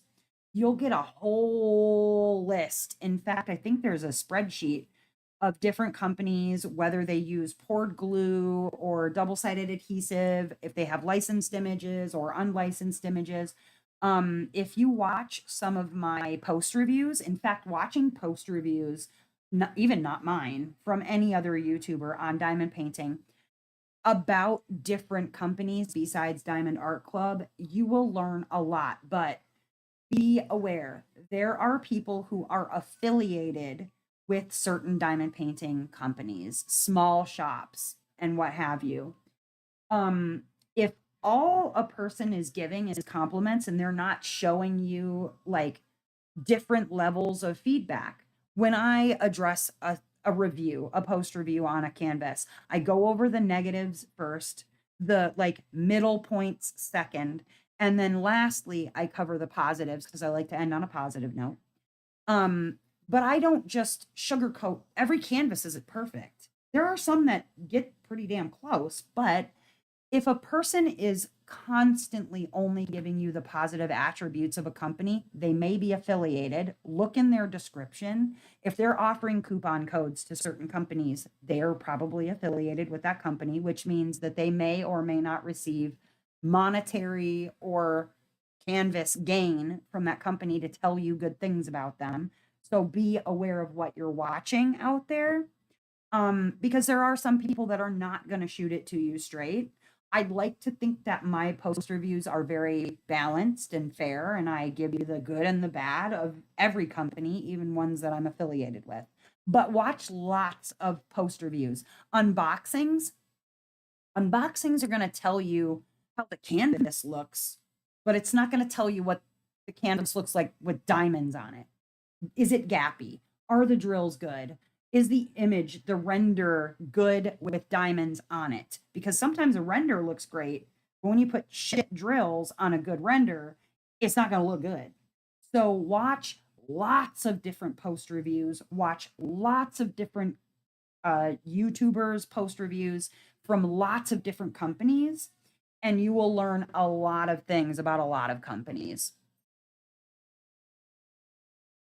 you'll get a whole list. In fact, I think there's a spreadsheet of different companies, whether they use poured glue or double-sided adhesive, if they have licensed images or unlicensed images. If you watch some of my post reviews, in fact, watching post reviews, not mine, from any other YouTuber on diamond painting about different companies besides Diamond Art Club, you will learn a lot. But be aware, there are people who are affiliated with certain diamond painting companies, small shops, and what have you. If all a person is giving is compliments and they're not showing you like different levels of feedback, when I address a review, a post review on a canvas, I go over the negatives first, the like middle points second, and then lastly, I cover the positives because I like to end on a positive note. But I don't just sugarcoat. Every canvas isn't perfect. There are some that get pretty damn close, but if a person is constantly only giving you the positive attributes of a company, they may be affiliated. Look in their description. If they're offering coupon codes to certain companies, they're probably affiliated with that company, which means that they may or may not receive monetary or canvas gain from that company to tell you good things about them. So be aware of what you're watching out there. Because there are some people that are not going to shoot it to you straight. I'd like to think that my post reviews are very balanced and fair, and I give you the good and the bad of every company, even ones that I'm affiliated with. But watch lots of post reviews. Unboxings are going to tell you how the canvas looks, but it's not going to tell you what the canvas looks like with diamonds on it. Is it gappy? Are the drills good? Is the image, the render good with diamonds on it? Because sometimes a render looks great, but when you put shit drills on a good render, it's not going to look good. So watch lots of different post reviews, watch lots of different YouTubers post reviews from lots of different companies, and you will learn a lot of things about a lot of companies.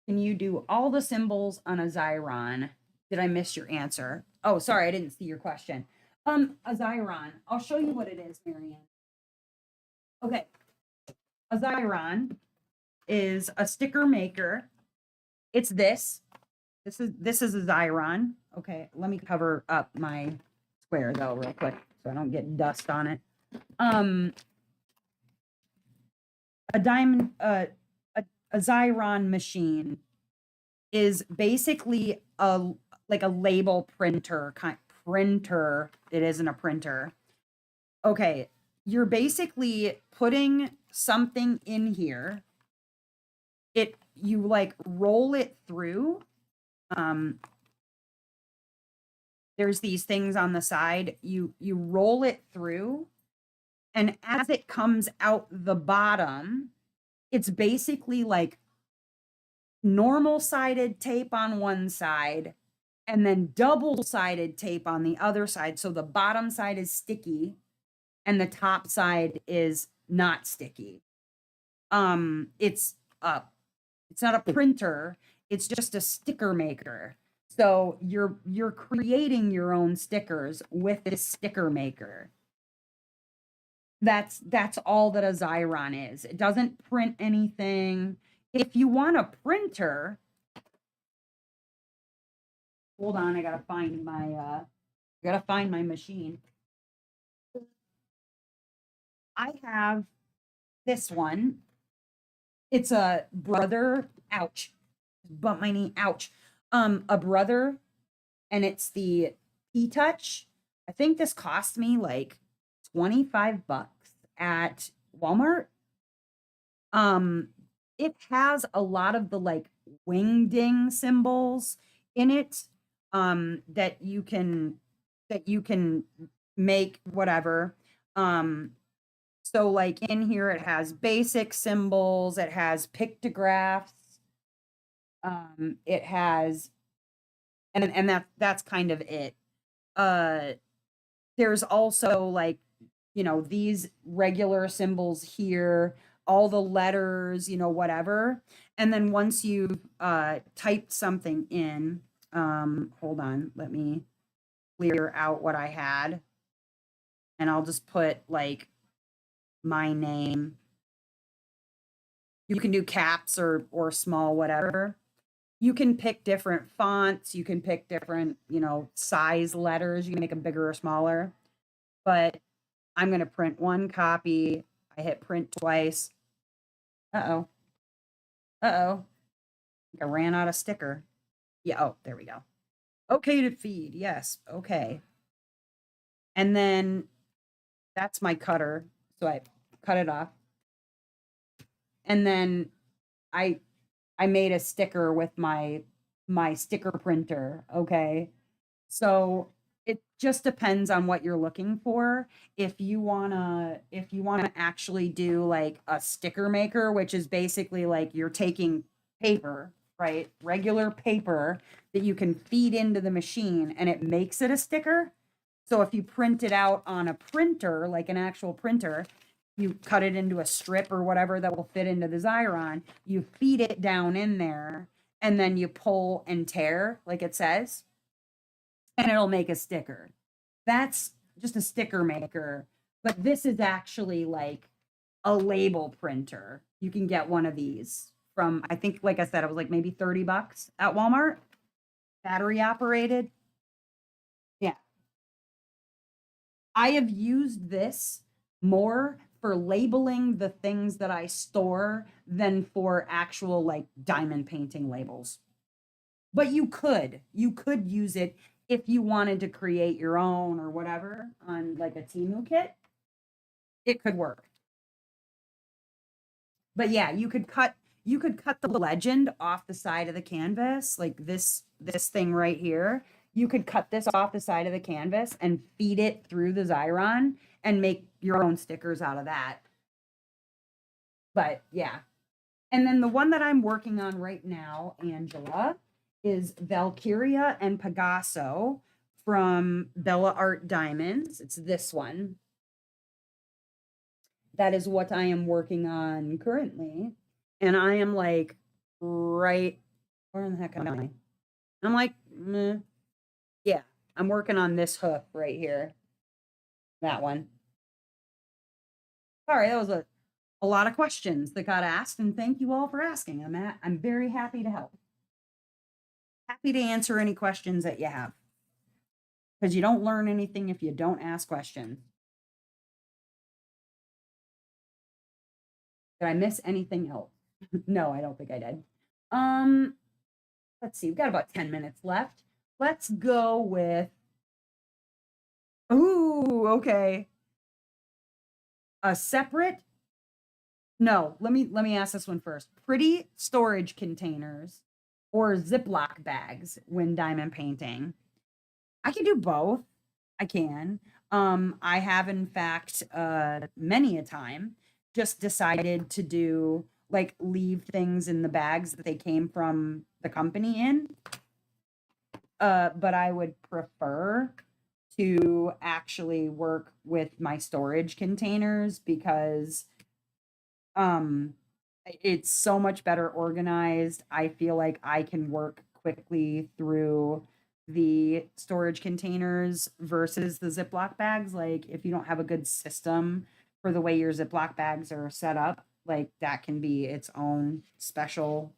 Can you do all the symbols on a Xyron? Did I miss your answer? Oh, sorry, I didn't see your question. A Xyron. I'll show you what it is, Marianne. Okay. A Xyron is a sticker maker. It's this. This is a Xyron. Okay, let me cover up my square though real quick so I don't get dust on it. A diamond a Xyron machine is basically a label printer printer. It isn't a printer. Okay, you're basically putting something in here. You like roll it through. There's these things on the side. You roll it through, and as it comes out the bottom, it's basically like normal sided tape on one side and then double sided tape on the other side. So the bottom side is sticky and the top side is not sticky. It's not a printer, it's just a sticker maker. So you're creating your own stickers with this sticker maker. That's all that a Xyron is. It doesn't print anything. If you want a printer, hold on, I gotta find my machine. I have this one. It's a Brother, ouch, bump my knee, ouch. A Brother, and it's the P-Touch. I think this cost me like 25 bucks at Walmart. Um, it has a lot of the like wingding symbols in it, that you can make whatever. So like in here, it has basic symbols, it has pictographs, it has, and that's kind of it. Uh, there's also like, these regular symbols here, all the letters, whatever. And then once you've typed something in, hold on, let me clear out what I had. And I'll just put like my name. You can do caps or small, whatever. You can pick different fonts, you can pick different, size letters, you can make them bigger or smaller. But I'm going to print one copy. I hit print twice. Uh-oh. Uh-oh. I ran out of sticker. Yeah, oh, there we go. Okay to feed. Yes. Okay. And then that's my cutter. So I cut it off. And then I made a sticker with my sticker printer, okay? So it just depends on what you're looking for. If you wanna actually do like a sticker maker, which is basically like you're taking paper, right? Regular paper that you can feed into the machine and it makes it a sticker. So if you print it out on a printer, like an actual printer, you cut it into a strip or whatever that will fit into the Xyron, you feed it down in there, and then you pull and tear, like it says, and it'll make a sticker. That's just a sticker maker. But this is actually like a label printer. You can get one of these from, I think, like I said, it was like maybe 30 bucks at Walmart, battery operated. Yeah. I have used this more for labeling the things that I store than for actual like diamond painting labels. But you could use it if you wanted to create your own or whatever on like a Temu kit. It could work. But yeah, you could cut the legend off the side of the canvas, like this thing right here. You could cut this off the side of the canvas and feed it through the Xyron and make your own stickers out of that. But yeah. And then the one that I'm working on right now, Angela, is Valkyria and Pegaso from Bella Art Diamonds. It's this one. That is what I am working on currently. And I am like, right, where in the heck am I? I'm like, meh. Yeah, I'm working on this hoof right here. That one. All right, that was a lot of questions that got asked, and thank you all for asking. I'm very happy to help. Happy to answer any questions that you have. Because you don't learn anything if you don't ask questions. Did I miss anything else? No, I don't think I did. Let's see, we've got about 10 minutes left. Let's go with, ooh, okay. A separate, no, let me ask this one first. Pretty storage containers or Ziploc bags when diamond painting? I can do both. I can. I have in fact many a time just decided to do like leave things in the bags that they came from the company in. But I would prefer to actually work with my storage containers because it's so much better organized. I feel like I can work quickly through the storage containers versus the Ziploc bags. Like if you don't have a good system for the way your Ziploc bags are set up, like that can be its own special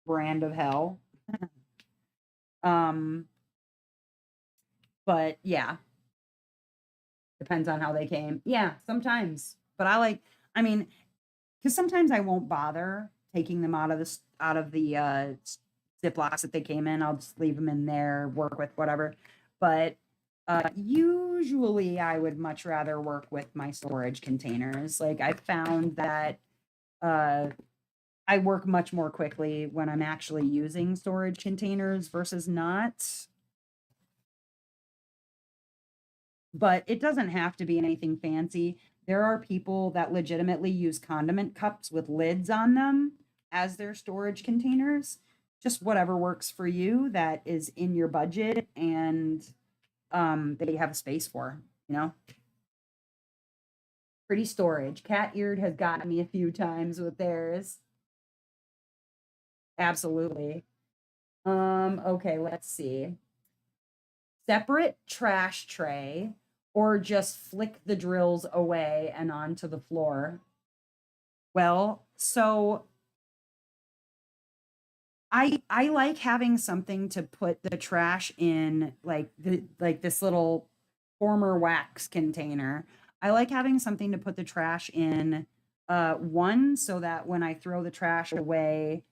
brand of hell. Um, but yeah, depends on how they came. Yeah, sometimes. But I mean, because sometimes I won't bother taking them out of the Ziplocs that they came in. I'll just leave them in there, work with whatever. But usually I would much rather work with my storage containers. Like I found that uh, I work much more quickly when I'm actually using storage containers versus not. But it doesn't have to be anything fancy. There are people that legitimately use condiment cups with lids on them as their storage containers. Just whatever works for you that is in your budget and that you have a space for, you know? Pretty storage. Cat eared has gotten me a few times with theirs. Absolutely. Okay, let's see. Separate trash tray or just flick the drills away and onto the floor? Well, so I like having something to put the trash in, like this little former wax container. I like having something to put the trash in, one, so that when I throw the trash away,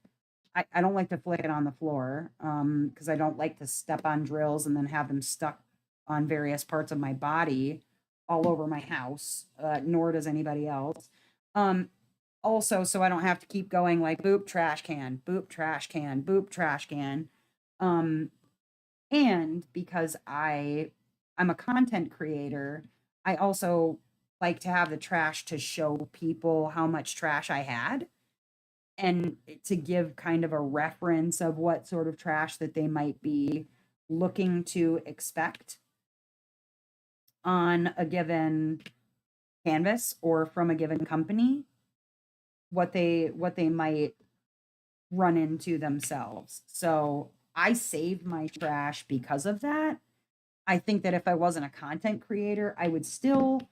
I don't like to flick it on the floor, because I don't like to step on drills and then have them stuck on various parts of my body all over my house, nor does anybody else. Um, Also, so I don't have to keep going like boop trash can, boop trash can, boop trash can. Um, and because I'm a content creator, I also like to have the trash to show people how much trash I had and to give kind of a reference of what sort of trash that they might be looking to expect on a given canvas or from a given company, what they might run into themselves. So I save my trash because of that. I think that if I wasn't a content creator, I would still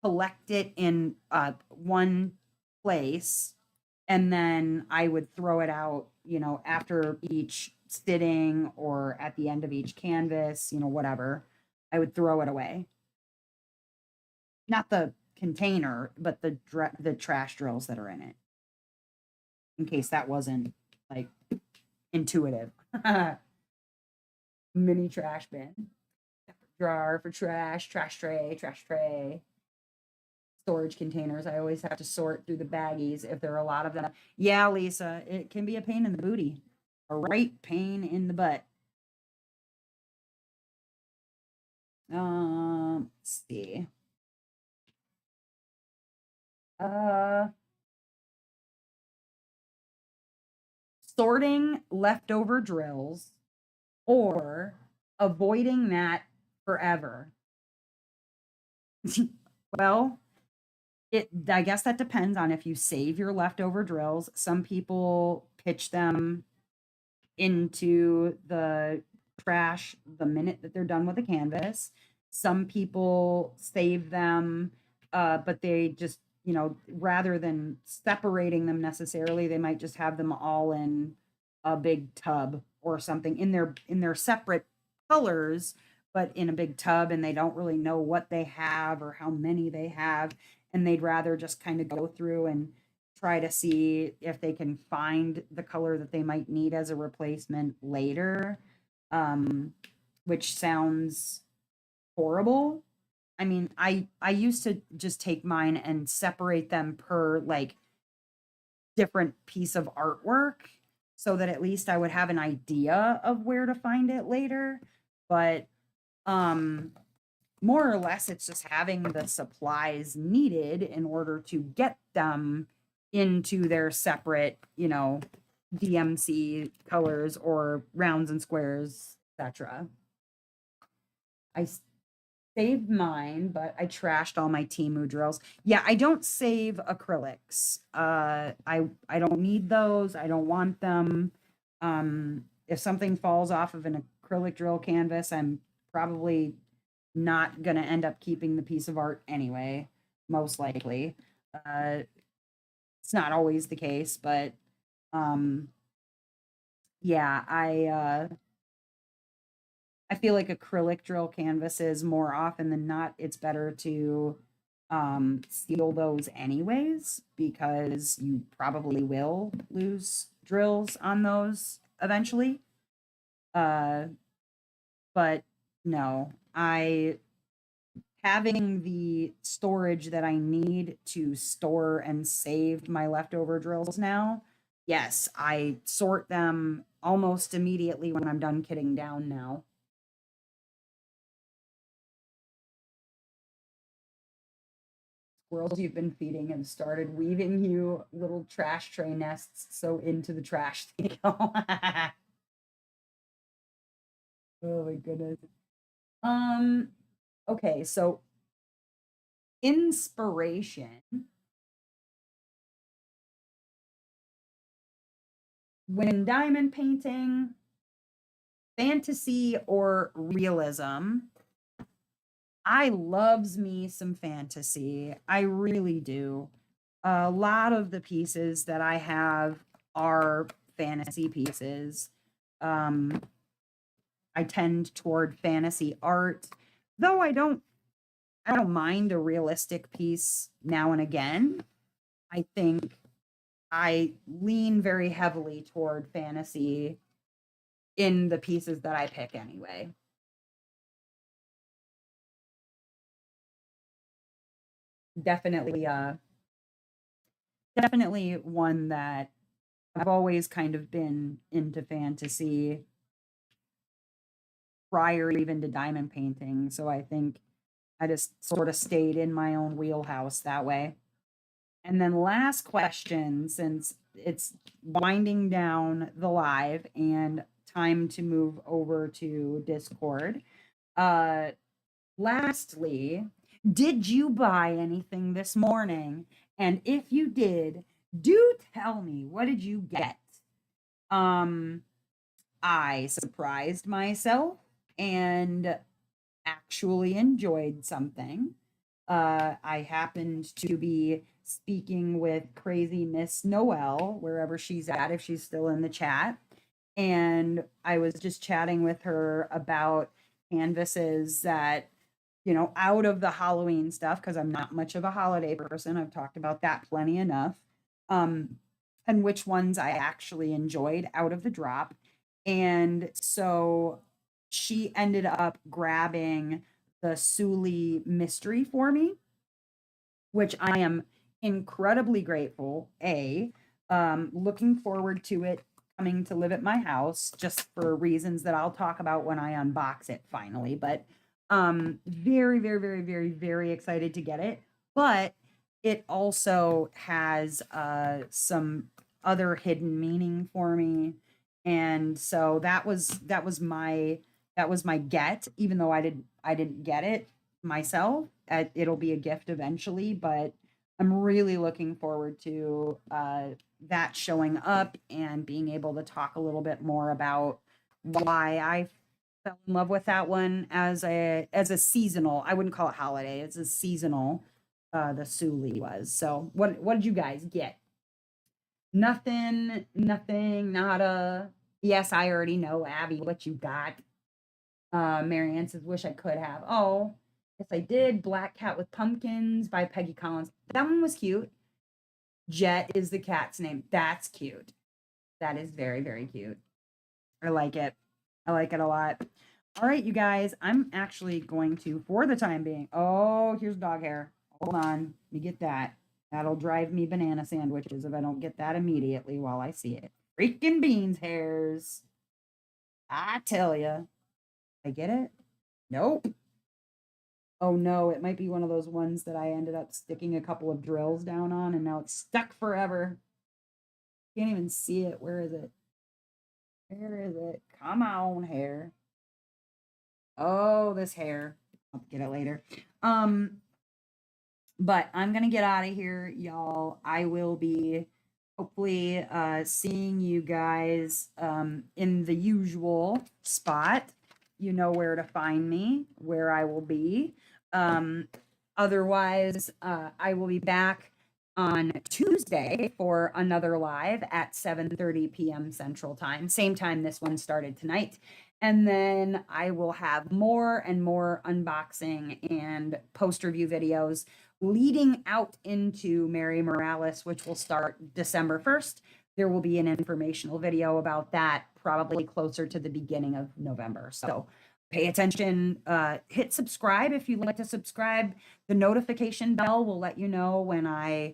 collect it in one place and then I would throw it out, after each sitting or at the end of each canvas, whatever. I would throw it away. Not the container, but the trash drills that are in it, in case that wasn't like intuitive. Mini trash bin, drawer for trash, trash tray, storage containers. I always have to sort through the baggies if there are a lot of them. Yeah, Lisa, it can be a pain in the booty, a right pain in the butt. Let's see. Uh, Sorting leftover drills or avoiding that forever. Well, I guess that depends on if you save your leftover drills. Some people pitch them into the trash the minute that they're done with a canvas. Some people save them, but they just, rather than separating them necessarily, they might just have them all in a big tub or something in their separate colors, but in a big tub, and they don't really know what they have or how many they have, and they'd rather just kind of go through and try to see if they can find the color that they might need as a replacement later, um, which sounds horrible. I mean, I used to just take mine and separate them per like different piece of artwork so that at least I would have an idea of where to find it later. But um more or less it's just having the supplies needed in order to get them into their separate, DMC colors or rounds and squares, etc. I saved mine, but I trashed all my Timu drills. Yeah, I don't save acrylics. I don't need those. I don't want them. If something falls off of an acrylic drill canvas, I'm probably not gonna end up keeping the piece of art anyway. most likely. It's not always the case, but um, yeah, I feel like acrylic drill canvases more often than not, it's better to seal those anyways because you probably will lose drills on those eventually. Uh, but no, I having the storage that I need to store and save my leftover drills now. Yes, I sort them almost immediately when I'm done kitting down now. Squirrels you've been feeding have started weaving you little trash tray nests so into the trash they go. Oh my goodness. Um, okay, so inspiration. When diamond painting, fantasy or realism, I loves me some fantasy. I really do. A lot of the pieces that I have are fantasy pieces. I tend toward fantasy art, though I don't mind a realistic piece now and again. I think I lean very heavily toward fantasy in the pieces that I pick anyway. Definitely definitely one that I've always kind of been into fantasy prior even to diamond painting. So I think I just sort of stayed in my own wheelhouse that way. And then last question, since it's winding down the live and time to move over to Discord. Uh lastly, did you buy anything this morning? And if you did, do tell me, what did you get? Um I surprised myself and actually enjoyed something. I happened to be speaking with crazy Miss Noelle, wherever she's at, if she's still in the chat. And I was just chatting with her about canvases that, you know, out of the Halloween stuff, because I'm not much of a holiday person. I've talked about that plenty enough. Um, and which ones I actually enjoyed out of the drop. And so she ended up grabbing the Sully mystery for me, which I am incredibly grateful. Looking forward to it coming to live at my house, just for reasons that I'll talk about when I unbox it finally. But very, very, very, very, very excited to get it. But it also has some other hidden meaning for me. And so that was my get, even though I didn't get it myself. It'll be a gift eventually, but I'm really looking forward to that showing up and being able to talk a little bit more about why I fell in love with that one as a seasonal. I wouldn't call it holiday. It's a seasonal. The Sully was. So what did you guys get? Nothing, nothing, nada. Yes, I already know, Abby, what you got. Marianne says, wish I could have. Oh, yes, I did. Black Cat with Pumpkins by Peggy Collins. That one was cute. Jet is the cat's name. That's cute. That is very, very cute. I like it. I like it a lot. All right, you guys, I'm actually going to, for the time being, oh, here's dog hair. Hold on. Let me get that. That'll drive me banana sandwiches if I don't get that immediately while I see it. Freaking beans hairs. I tell you. I get it? Nope. Oh no, it might be one of those ones that I ended up sticking a couple of drills down on and now it's stuck forever. Can't even see it. Where is it? Where is it? Come on, hair. Oh, this hair. I'll get it later. But I'm gonna get out of here, y'all. I will be hopefully seeing you guys in the usual spot. You know where to find me, where I will be. Otherwise, I will be back on Tuesday for another live at 7:30 p.m. Central Time, same time this one started tonight. And then I will have more and more unboxing and post review videos leading out into Mary Morales, which will start December 1st. There will be an informational video about that probably closer to the beginning of November. So pay attention, hit subscribe if you'd like to subscribe. The notification bell will let you know when I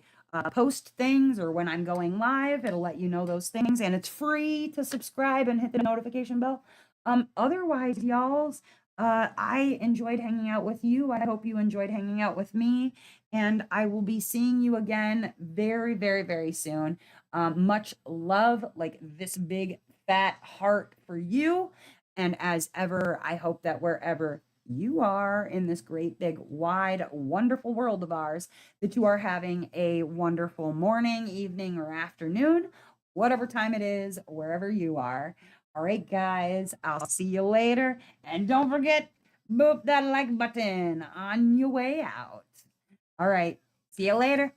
post things or when I'm going live. It'll let you know those things, and it's free to subscribe and hit the notification bell. Otherwise, y'alls, I enjoyed hanging out with you. I hope you enjoyed hanging out with me, and I will be seeing you again very, very, very soon. Much love, like this big fat heart for you. And as ever, I hope that wherever you are in this great, big, wide, wonderful world of ours, that you are having a wonderful morning, evening, or afternoon, whatever time it is, wherever you are. All right, guys, I'll see you later. And don't forget, boop that like button on your way out. All right, see you later.